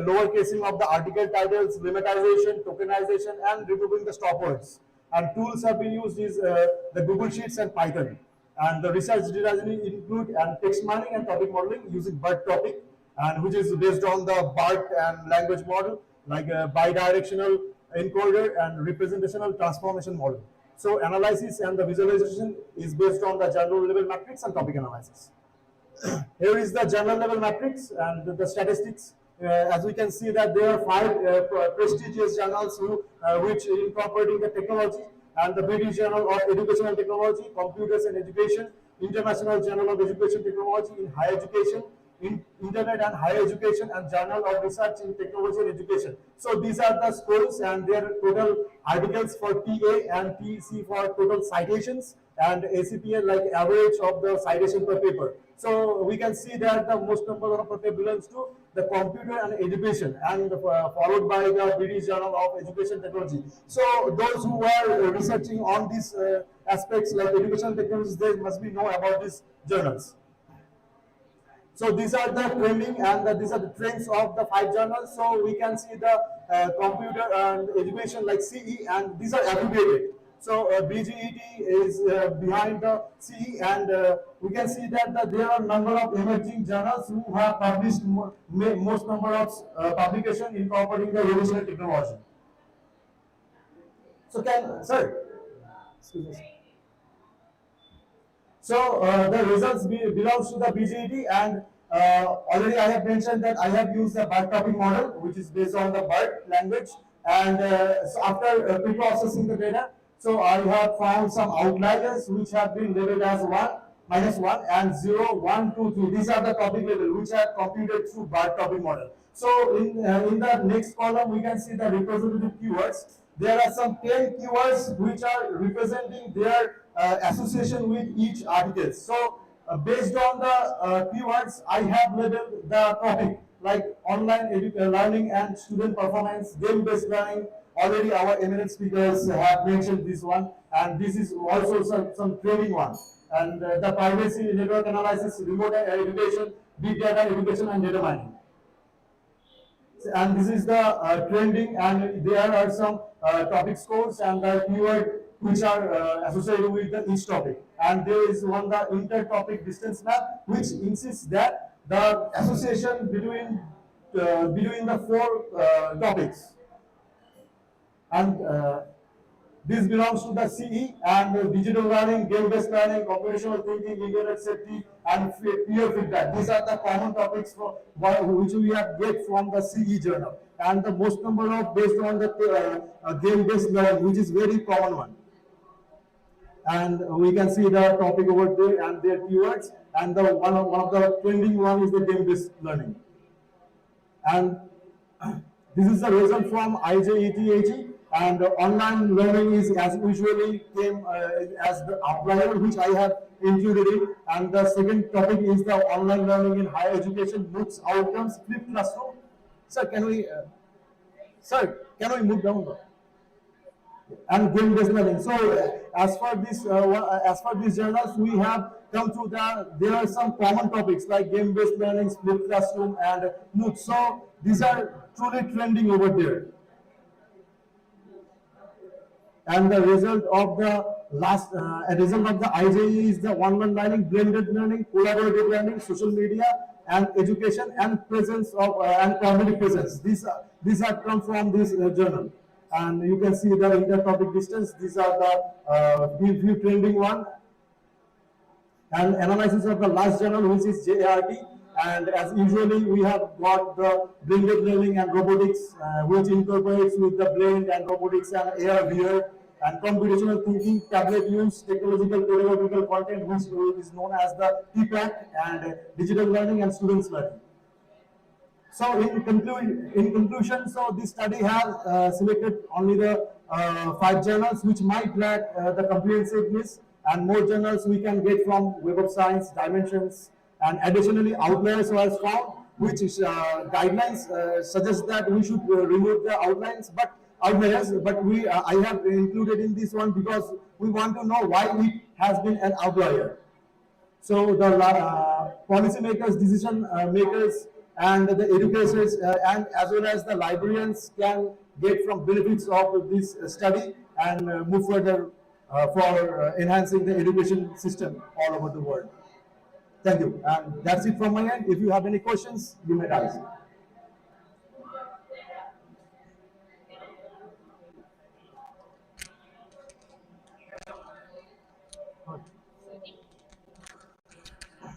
lower casing of the article titles, lemmatization, tokenization, and removing the stop words. And tools have been used is the Google Sheets and Python. And the research data include and text mining and topic modeling using BERT topic, and which is based on the BERT and language model, like a bidirectional encoder and representational transformation model. So analysis and the visualization is based on the journal level matrix and topic analysis. Here is the journal level matrix and the statistics. As we can see that there are 5 prestigious journals which incorporating the technology, and the British Journal of Educational Technology, Computers and Education, International Journal of Education Technology in Higher Education, in Internet and Higher Education, and Journal of Research in Technology and Education. So these are the scores and their total articles for TA and TC for total citations, and ACPL like average of the citation per paper. So we can see that the most number of paper belongs to the computer and education, and followed by the British Journal of Education Technology. So those who are researching on these aspects like educational technologies, they must be know about these journals. So these are the trending, and these are the trends of the 5 journals. So we can see the computer and education like CE, and these are abbreviated. So BGET is behind the CE, and we can see that there are number of emerging journals who have published most number of publication incorporating the revolutionary technology. So excuse me. So the results belongs to the BGET, and already I have mentioned that I have used the BERT topic model, which is based on the BERT language, and so after pre-processing the data, so I have found some outliers which have been labeled as 1, -1, and 0, 1, 2, 3. These are the topic level which are computed through BERT topic model. So in the next column we can see the representative keywords. There are some 10 keywords which are representing their association with each article. So based on the keywords, I have labeled the topic like online learning and student performance, game-based learning. Already our eminent speakers have mentioned this one, and this is also some training one. And the privacy, network analysis, remote education, big data education, and data mining. And this is the trending, and there are some topic scores and the keyword which are associated with each topic. And there is one the inter-topic distance map, which insists that the association between the 4 topics and this belongs to the CE, and digital learning, game-based learning, computational thinking, internet safety, and peer feedback. These are the common topics for which we have get from the CE journal, and the most number of based on the game-based learning, which is very common one. And we can see the topic over there and their keywords, and the one of the trending one is the game-based learning. And this is the result from IJETH, and online learning is as usually came as the outlier which I have included it. And the second topic is the online learning in higher education, MOOCs outcomes, flipped classroom. Sir, can we move down? And game-based learning. So as for these journals, we have come to there are some common topics like game-based learning, split classroom, and MOOC. So these are truly trending over there. And the result of the IJE is the online learning, blended learning, collaborative learning, social media, and education, and presence of and cognitive presence. These have come from this journal, and you can see the inter-topic distance. These are the few trending one, and analysis of the last journal, which is JART. And as usually, we have got the blended learning and robotics, which incorporates with the blend and robotics and AR, VR, and computational thinking, tablet use, technological pedagogical content, which is known as the TPAC, and digital learning and students learning. So in conclusion, so this study has selected only the 5 journals which might lack the comprehensiveness, and more journals we can get from Web of Science, Dimensions, and additionally outliers was found, which is guidelines suggest that we should remove the outliers, but I have included in this one because we want to know why it has been an outlier. So the policymakers, decision makers, and the educators, and as well as the librarians can get from benefits of this study and move further for enhancing the education system all over the world. Thank you. And that's it from my end. If you have any questions, you may ask.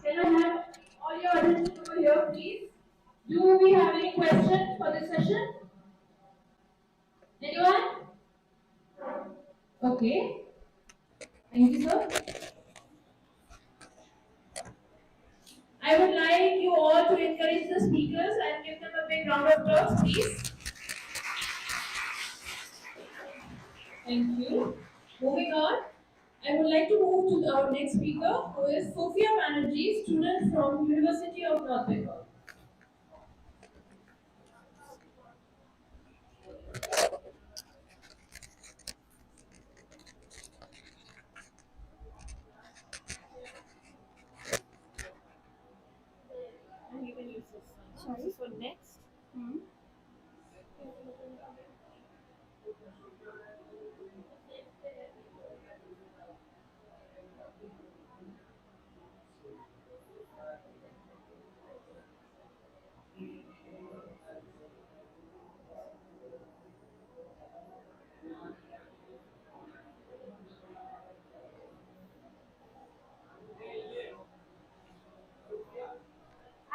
Can I have all your attention over here, please? Do we have any questions for this session? Anyone? Okay. Thank you, sir. I would like you all to encourage the speakers and give them a big round of applause, please. Thank you. Moving on, I would like to move to our next speaker, who is Sophia Banerjee, student from University of North Bengal. I'm giving you this. Sorry. So next.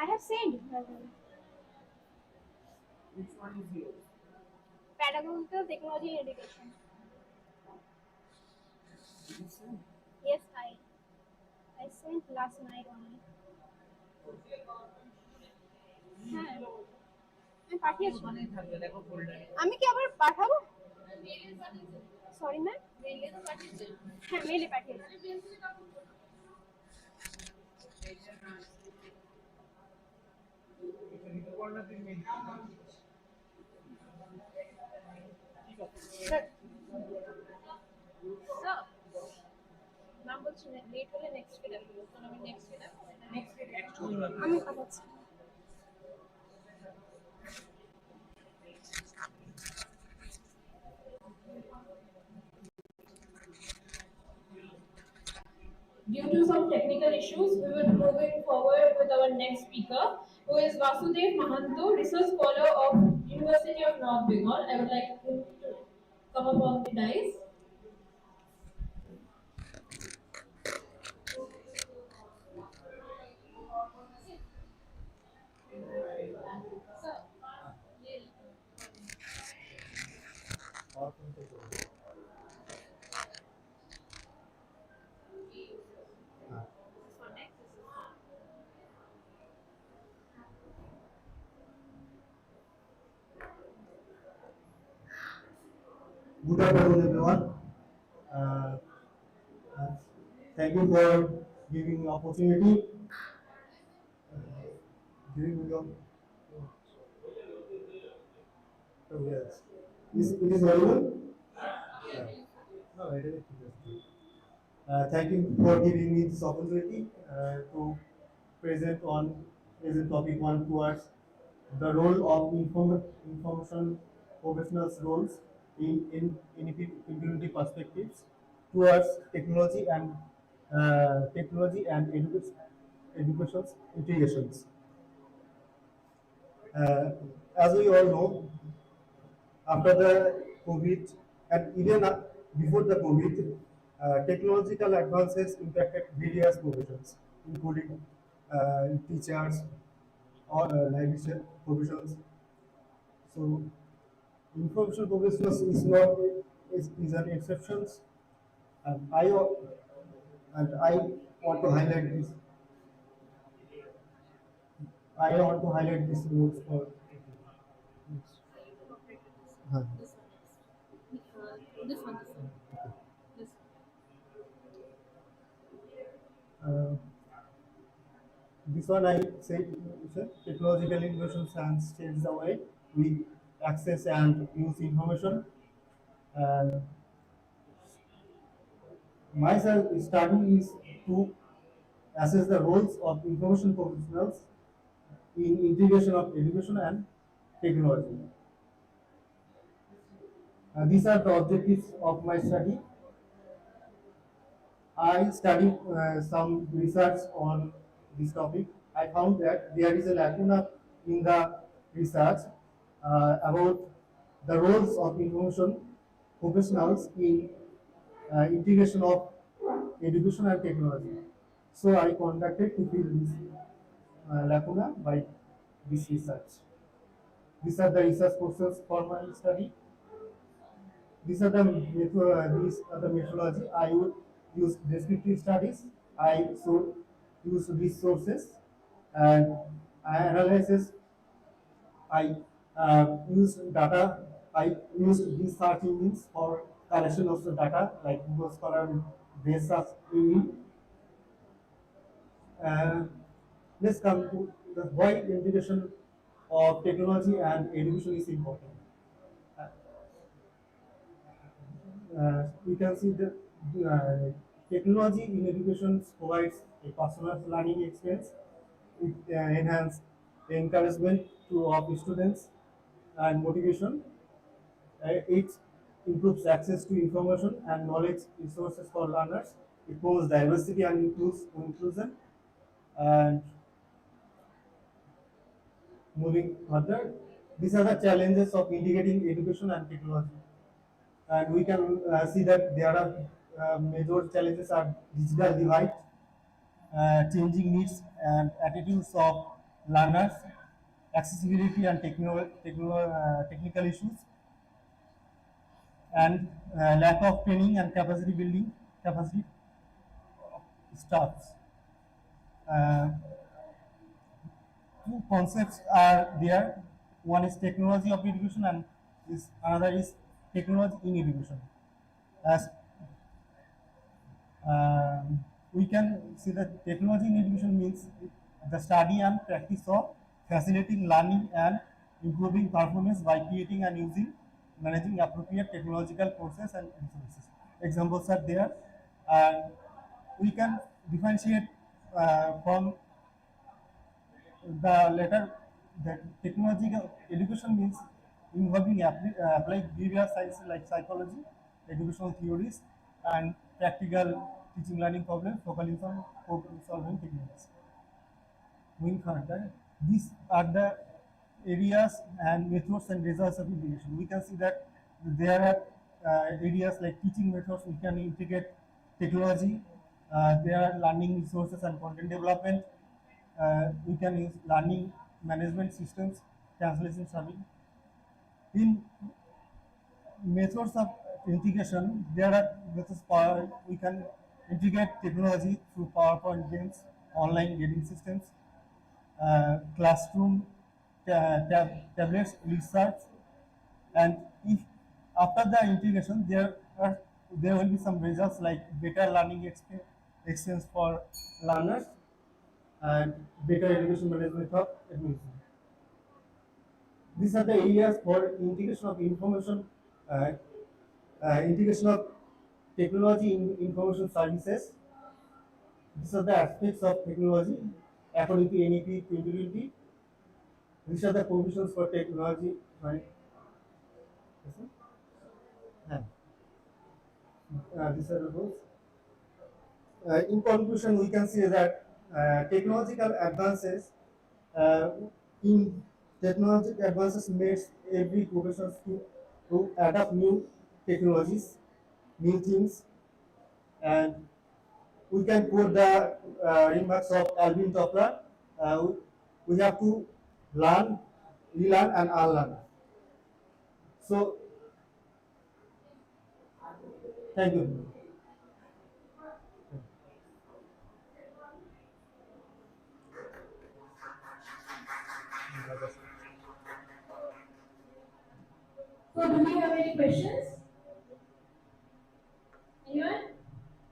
I have sent.
Which one is yours?
Pedagogical technology and education. Yes, I sent last night only. হ্যাঁ আমি পাঠিয়েছি
ওখানেই থাকবে দেখো ফোল্ডারে
আমি কি আবার পাঠাবো সরি ম্যাম মেইলে তো পাঠিয়েছি হ্যাঁ মেইলে পাঠিয়েছি স্যার নাম বলছি লেট হলে নেক্সট ডে দেবো তখন আমি নেক্সট ডে দেবো আমি পাঠাচ্ছি
Due to some technical issues, we will be moving forward with our next speaker, who is Vasudev Mahanto, research scholar of University of North Bengal. I would like him to
come up on the dice.
Good afternoon, everyone. Uh, uh, Thank you for giving me opportunity. Giving me yes. It is audible? Yeah. No, I didn't think that's thank you for giving me this opportunity to present topic one towards the role of information professionals' roles in infinity perspectives towards technology and education's integrations. Uh, as we all know, after the COVID and even before the COVID, technological advances impacted various professions, including teachers or language professions. So, information professionals is an exception, and I want to highlight this. I want to highlight this rules for. Huh.
This one. This
Uh, This one I said, technological innovations has changed the way we access and use information. And my study is to assess the roles of information professionals in integration of education and technology. These are the objectives of my study. I studied some research on this topic. I found that there is a lacuna in the research about the roles of information professionals in integration of education and technology. So I conducted to fill this lacuna by this research. These are the research questions for my study. These are the methodology. I would use descriptive studies. I should use resources and I analysis. I use data. I use these search engines for collection of the data like Google Scholar, base search engine. Uh, let's come to the why integration of technology and education is important. Uh, we can see that technology in education provides a personal learning experience. It enhances encouragement of students and motivation. It improves access to information and knowledge resources for learners. It promotes diversity and inclusion. And moving further, these are the challenges of integrating education and technology. And we can see that there are major challenges are digital divide, changing needs and attitudes of learners, accessibility and technical issues, and lack of training and capacity building capacity staffs. Uh, Two concepts are there. One is technology of education and another is technology in education. As we can see that technology in education means the study and practice of facilitating learning and improving performance by creating and using managing appropriate technological process and resources. Examples are there, and we can differentiate from the latter that technological education means involving applied behavior science like psychology, educational theories, and practical teaching learning problems focusing on problem solving techniques. Moving further, these are the areas and methods and results of integration. We can see that there are areas like teaching methods, we can integrate technology. There are learning resources and content development. We can use learning management systems, translation serving. In methods of integration, there are methods we can integrate technology through PowerPoint games, online grading systems, classroom tablets, research, and if after the integration there will be some results like better learning experience for learners and better education management of administration. These are the areas for integration of information, uh, integration of technology in information services. These are the aspects of technology according to NEP 2020. These are the provisions for technology. Right? These are the rules. In conclusion, we can say that technological advances uh, in technological advances makes every profession to adapt new technologies, new things, and we can quote the remarks of Alvin Toffler. We have to learn, relearn, and unlearn. So, thank you.
So do we have any questions? Anyone?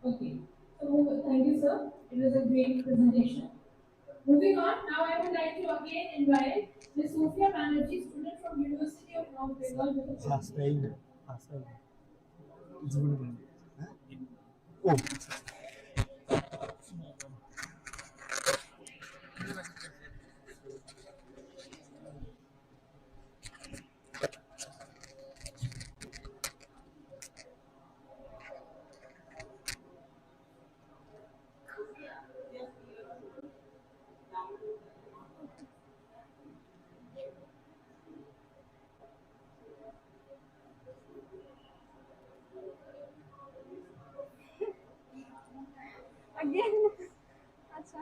Okay. So thank you, sir. It was a great presentation. Moving on, now I would like to again invite Ms. Sophia Banerjee, student from University of North Bengal with a
Last time. It's good. Oh.
Again. Acha.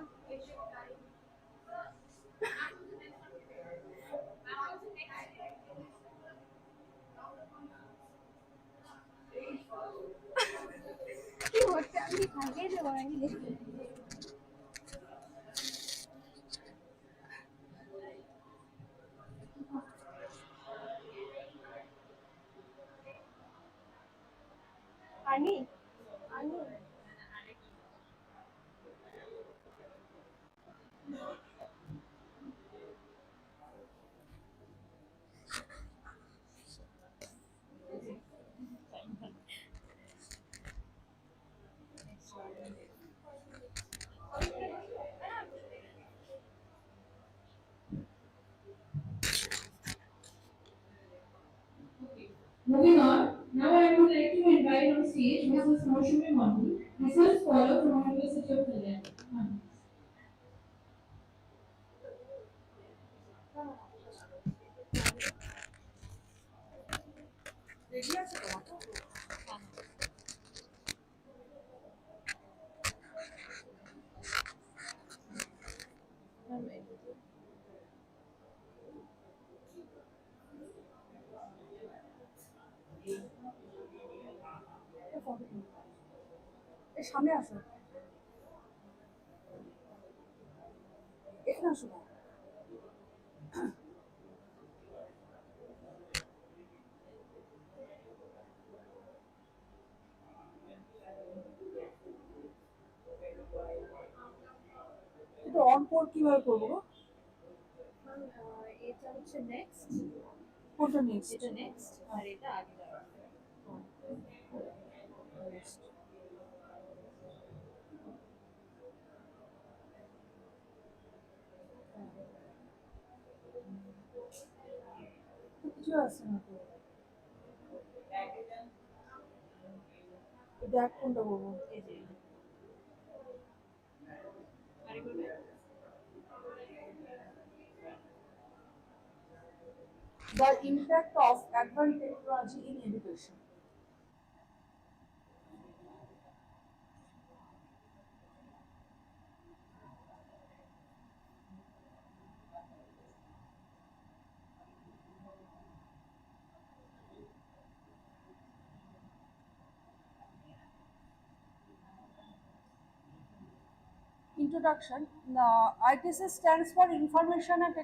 কি হচ্ছে আমি আগে যাবো নাকি দেখি আনি আনি
moving on, now I would like to invite on stage Mrs. Moshumi Mondi, research scholar from University of Delhi.
সামনে আসো এখানে আসো এটা অন কোড কিভাবে করবো গো
এটা হচ্ছে নেক্সট
কোনটা নেক্সট
এটা নেক্সট আর এটা আগে যাওয়া
কিছু আছে না তো দেখ কোনটা বলবো
এই যে আরে করবে
The impact of advanced technology in education.
introduction. ITC stands for Information and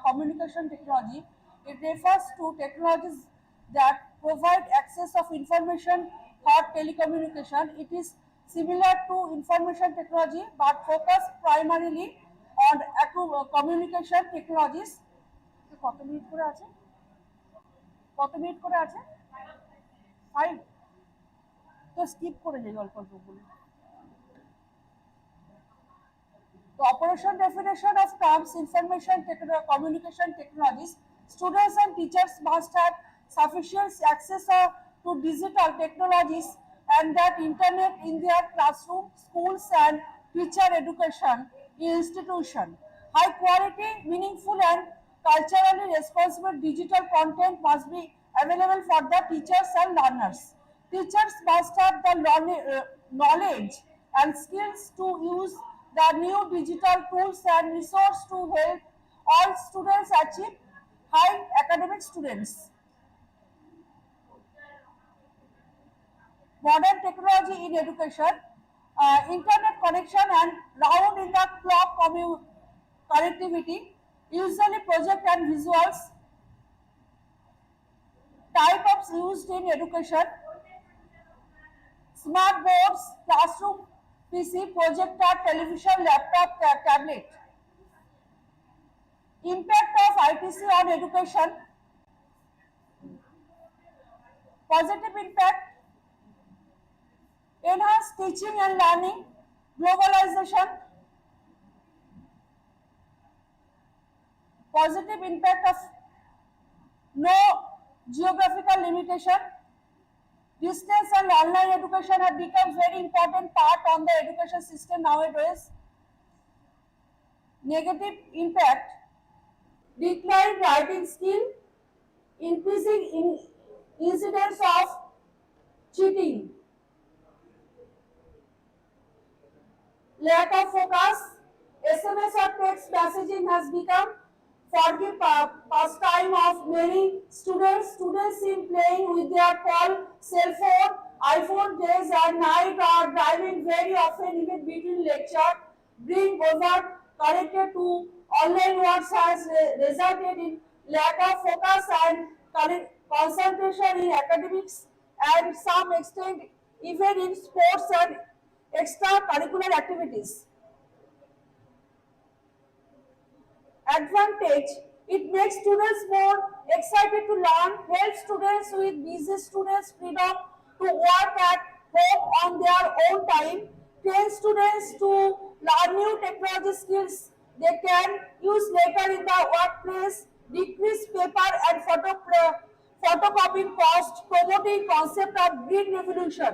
Communication Technology. It refers to technologies that provide access of information or telecommunication. It is similar to information technology but focus primarily on communication technologies. কত minute করে আছে? কত minute করে আছে? 5 তো skip করে যাই অল্প অল্পগুলো। The operation definition of terms information communication technologies. Students and teachers must have sufficient access to digital technologies and that internet in their classroom, schools and teacher education institution. High quality, meaningful and culturally responsible digital content must be available for the teachers and learners. Teachers must have the knowledge and skills to use the new digital tools and resources to help all students achieve high academic students. Modern technology in education, internet connection and round-in-the-clock connectivity, usually project and visuals, type of used in education, smart boards, classroom PC, projector, television, laptop, tablet. Impact of ITC on education. Positive impact. Enhanced teaching and learning. Globalization. Positive impact of no geographical limitation. Distance and online education have become very important part on the education system nowadays. Negative impact, decline writing skill, increasing incidence of cheating, lack of focus, SMS or text messaging has become forgive pastime of many students. Students seem playing with their cell phone, iPhone days and night or driving very often even between lecture. Being over connected to online works has resulted in lack of focus and concentration in academics and some extent even in sports and extracurricular activities. Advantage, it makes students more excited to learn, helps students with busy students freedom to work at home on their own time, trains students to learn new technology skills they can use later in the workplace, decrease paper and photocopying cost, promoting concept of green revolution.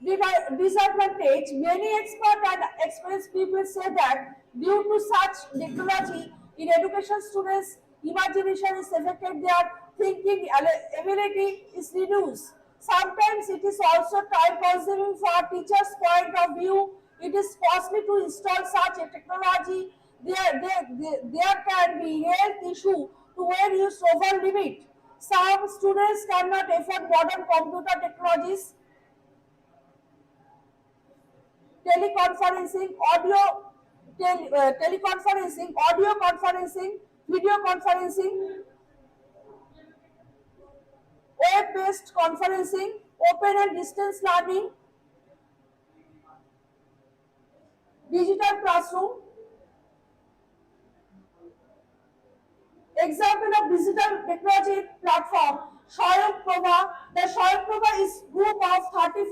Disadvantage, many expert and experienced people say that due to such technology in education, students imagination is affected, their thinking ability is reduced. Sometimes it is also time consuming for teachers point of view. It is costly to install such a technology. There can be health issue to when used over limit. Some students cannot afford modern computer technologies. Teleconferencing, teleconferencing, audio conferencing, video conferencing, web-based conferencing, open and distance learning, digital classroom. Example of digital technology platform, Shayam-Prabha. The Shayam-Prabha is group of 34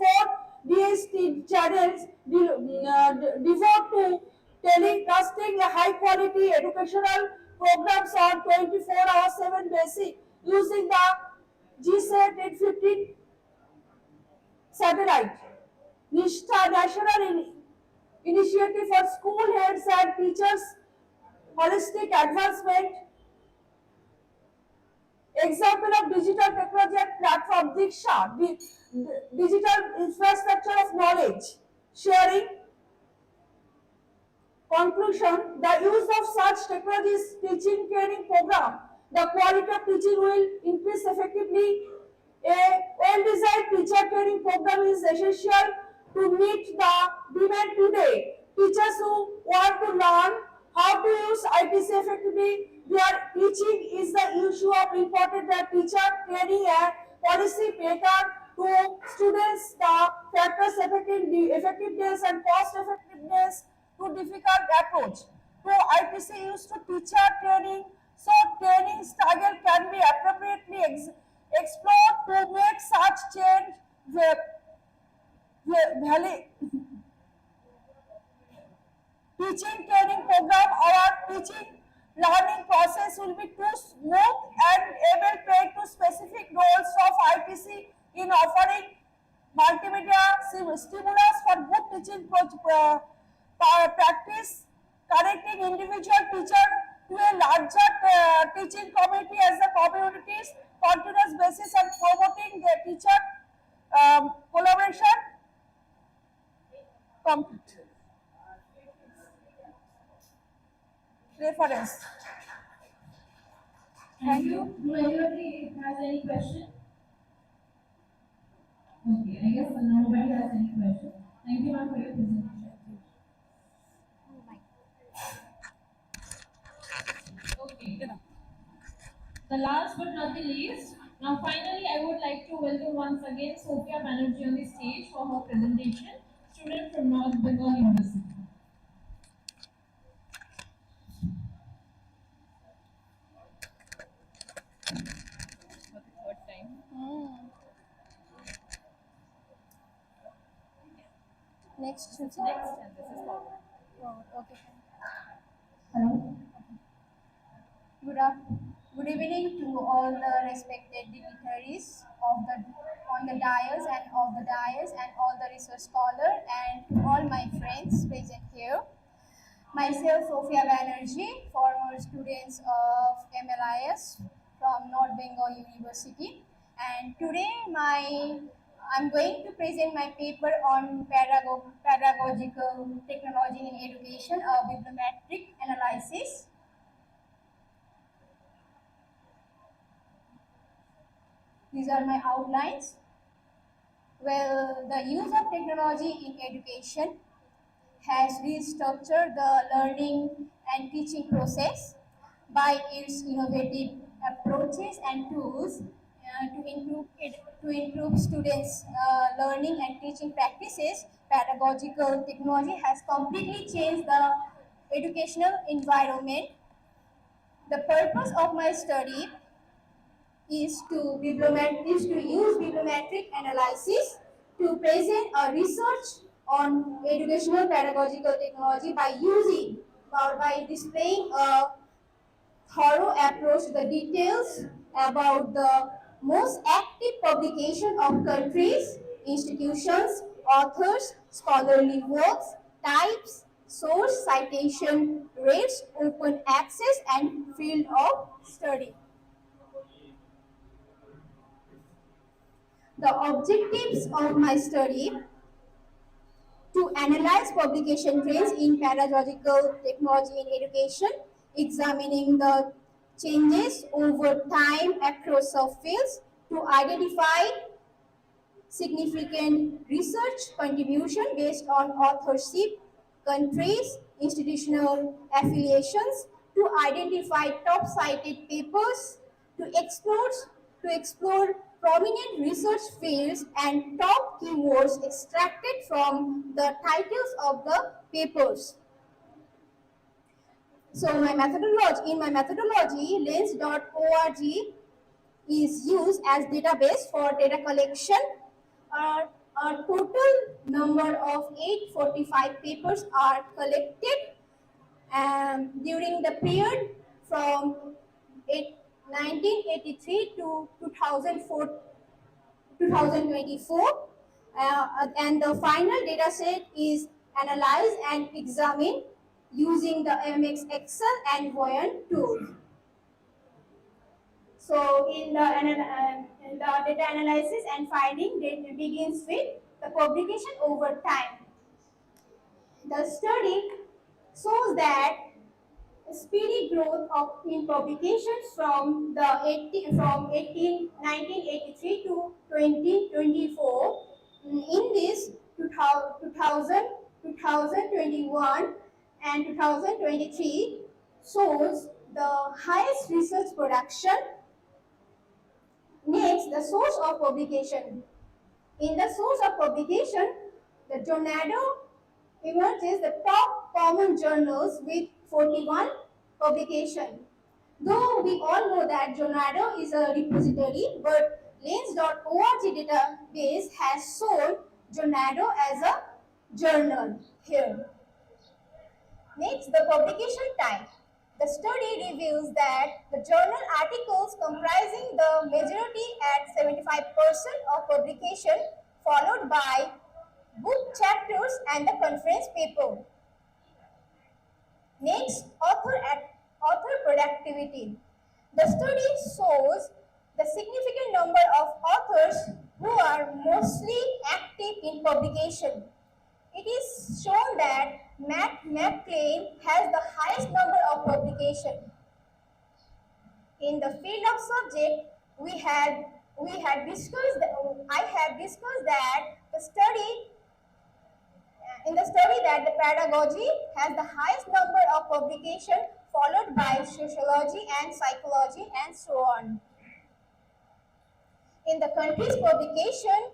DST channels devoted to telecasting a high quality educational programs on 24/7 basis using the GSAT 815 satellite. Nishtha National Initiative for School Heads and Teachers Holistic Advancement. Example of digital technology and platform, Diksha, digital infrastructure of knowledge sharing. Conclusion, the use of such technologies teaching training program, the quality of teaching will increase effectively. A well-designed teacher training program is essential to meet the demand today. Teachers who want to learn how to use ITC effectively, their teaching is the issue of important that teacher training and policy paper to students the factors affecting effectiveness and cost effectiveness to difficult approach. To ITC used to teacher training, so training style can be appropriately explored to make such change valid. Teaching training program or teaching learning process will be too smooth and able paid to specific roles of ITC in offering multimedia stimulus for good teaching practice, connecting individual teacher to a larger teaching community as the community's continuous basis and promoting the teacher collaboration. Complete. Reference.
Thank you. Do anybody has any question? Okay, I guess nobody has any question. Thank you, ma'am, for your presentation. Okay. The last but not the least, now finally I would like to welcome once again Sophia Banerjee on the stage for her presentation, student from North Bengal University.
Next.
Next, and this is forward.
Okay.
Hello.
Good evening to all the respected dignitaries of the on the dais and all the research scholars and to all my friends present here. Myself, Sophia Banerjee, former students of MLIS from North Bengal University, and today I'm going to present my paper on pedagogical technology in education, a bibliometric analysis. These are my outlines. Well, the use of technology in education has restructured the learning and teaching process by its innovative approaches and tools to improve students' learning and teaching practices. Pedagogical technology has completely changed the educational environment. The purpose of my study is to use bibliometric analysis to present a research on educational pedagogical technology by using or by displaying a thorough approach to the details about the most active publication of countries, institutions, authors, scholarly works, types, source, citation, rates, open access, and field of study. The objectives of my study to analyze publication trends in pedagogical technology in education, examining the changes over time across subfields to identify significant research contribution based on authorship, countries, institutional affiliations, to identify top cited papers, to explore prominent research fields and top keywords extracted from the titles of the papers. So in my methodology, lens.org is used as database for data collection. A total number of 845 papers are collected during the period from 1983 to 2024, and the final data set is analyzed and examined using the MX Excel and Voyant tools. So in the data analysis and finding, it begins with the publication over time. The study shows that speedy growth in publications from 1983 to 2024. In this 2000, 2021 and 2023 shows the highest research production. Next, the source of publication. In the source of publication, the Tornado emerges the top common journals with 41 publications. Though we all know that Tornado is a repository, but lens.org database has shown Tornado as a journal here. Next, the publication type. The study reveals that the journal articles comprising the majority at 75% of publication, followed by book chapters and the conference paper. Next, author productivity. The study shows the significant number of authors who are mostly active in publication. It is shown that Matt McClain has the highest number of publications. In the field of subject, I have discussed that the study that the pedagogy has the highest number of publications, followed by sociology and psychology and so on. In the country's publication,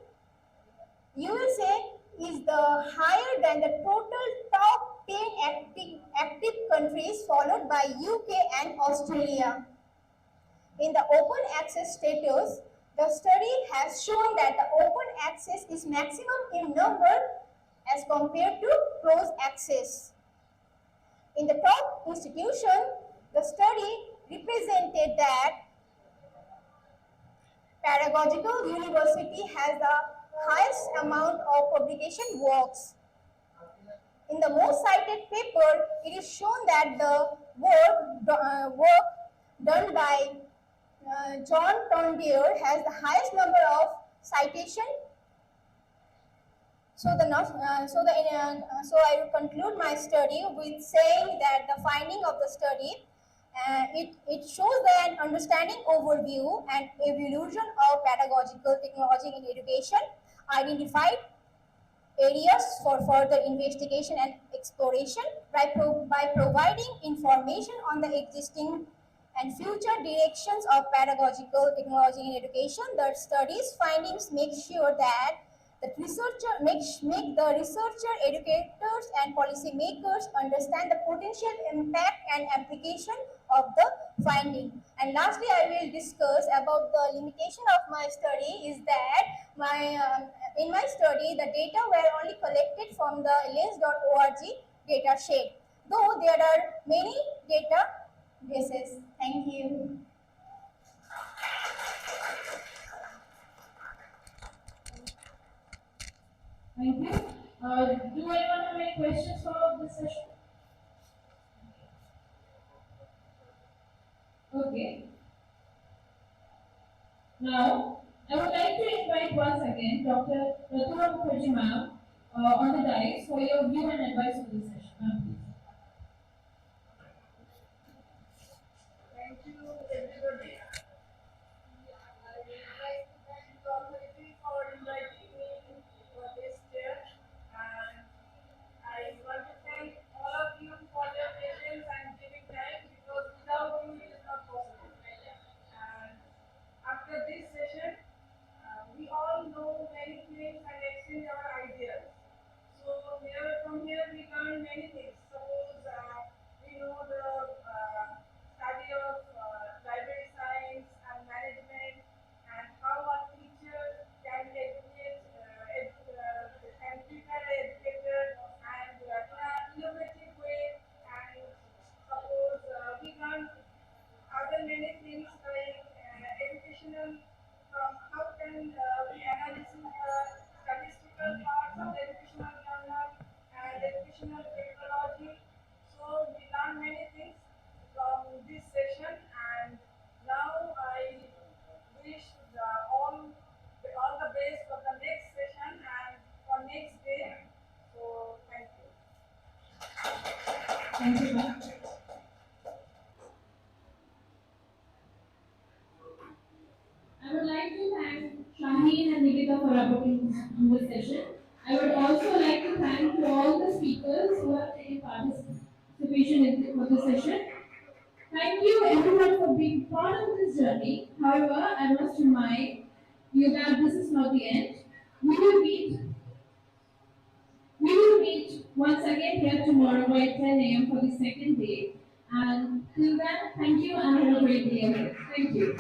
USA is the higher than the total top 10 active countries, followed by UK and Australia. In the open access status, the study has shown that the open access is maximum in number as compared to closed access. In the top institution, the study represented that Pedagogical University has the highest amount of publication works. In the most cited paper, it is shown that the work done by John Tondier has the highest number of citation. So I will conclude my study with saying that the finding of the study, it shows an understanding overview and evolution of pedagogical technology in education, identified areas for further investigation and exploration by providing information on the existing and future directions of pedagogical technology in education. The study's findings make sure that the make the researcher, educators, and policymakers understand the potential impact and application of the finding. And lastly, I will discuss about the limitation of my study is that in my study, the data were only collected from the lens.org data sheet, though there are many databases. Thank you.
Thank you. Do anyone have any questions for this session? Okay. Now, I would like to invite once again Dr. Prarthita Mukherjee ma'am on the dais for your view and advice on this session. Ma'am, please.
Thank you, everybody. I would like to thank the authority for inviting me for this chair, and I want to thank all of you for your patience and giving time, because without you it is not possible. And after this session, we all know many things and exchange our ideas. So from here we learn many things. Suppose we know the study of library science and management, and how a teacher can educate, can prepare an educator and in an innovative way. And suppose we learn other many things like educational, from how can we analyze the statistical parts of the educational journal and educational technology. So we learn many things from this session, and now I wish all the best for the next session and for next day. So thank you.
Thank you, ma'am. I would like to thank Shaheen and Nikita for appearing in this session. I would also like to thank to all the speakers who have taken participation for this session. Thank you everyone for being part of this journey. However, I must remind you that this is not the end. We will meet we will meet once again here tomorrow by 10 a.m. for the second day. And till then, thank you and have a great day ahead. Thank you.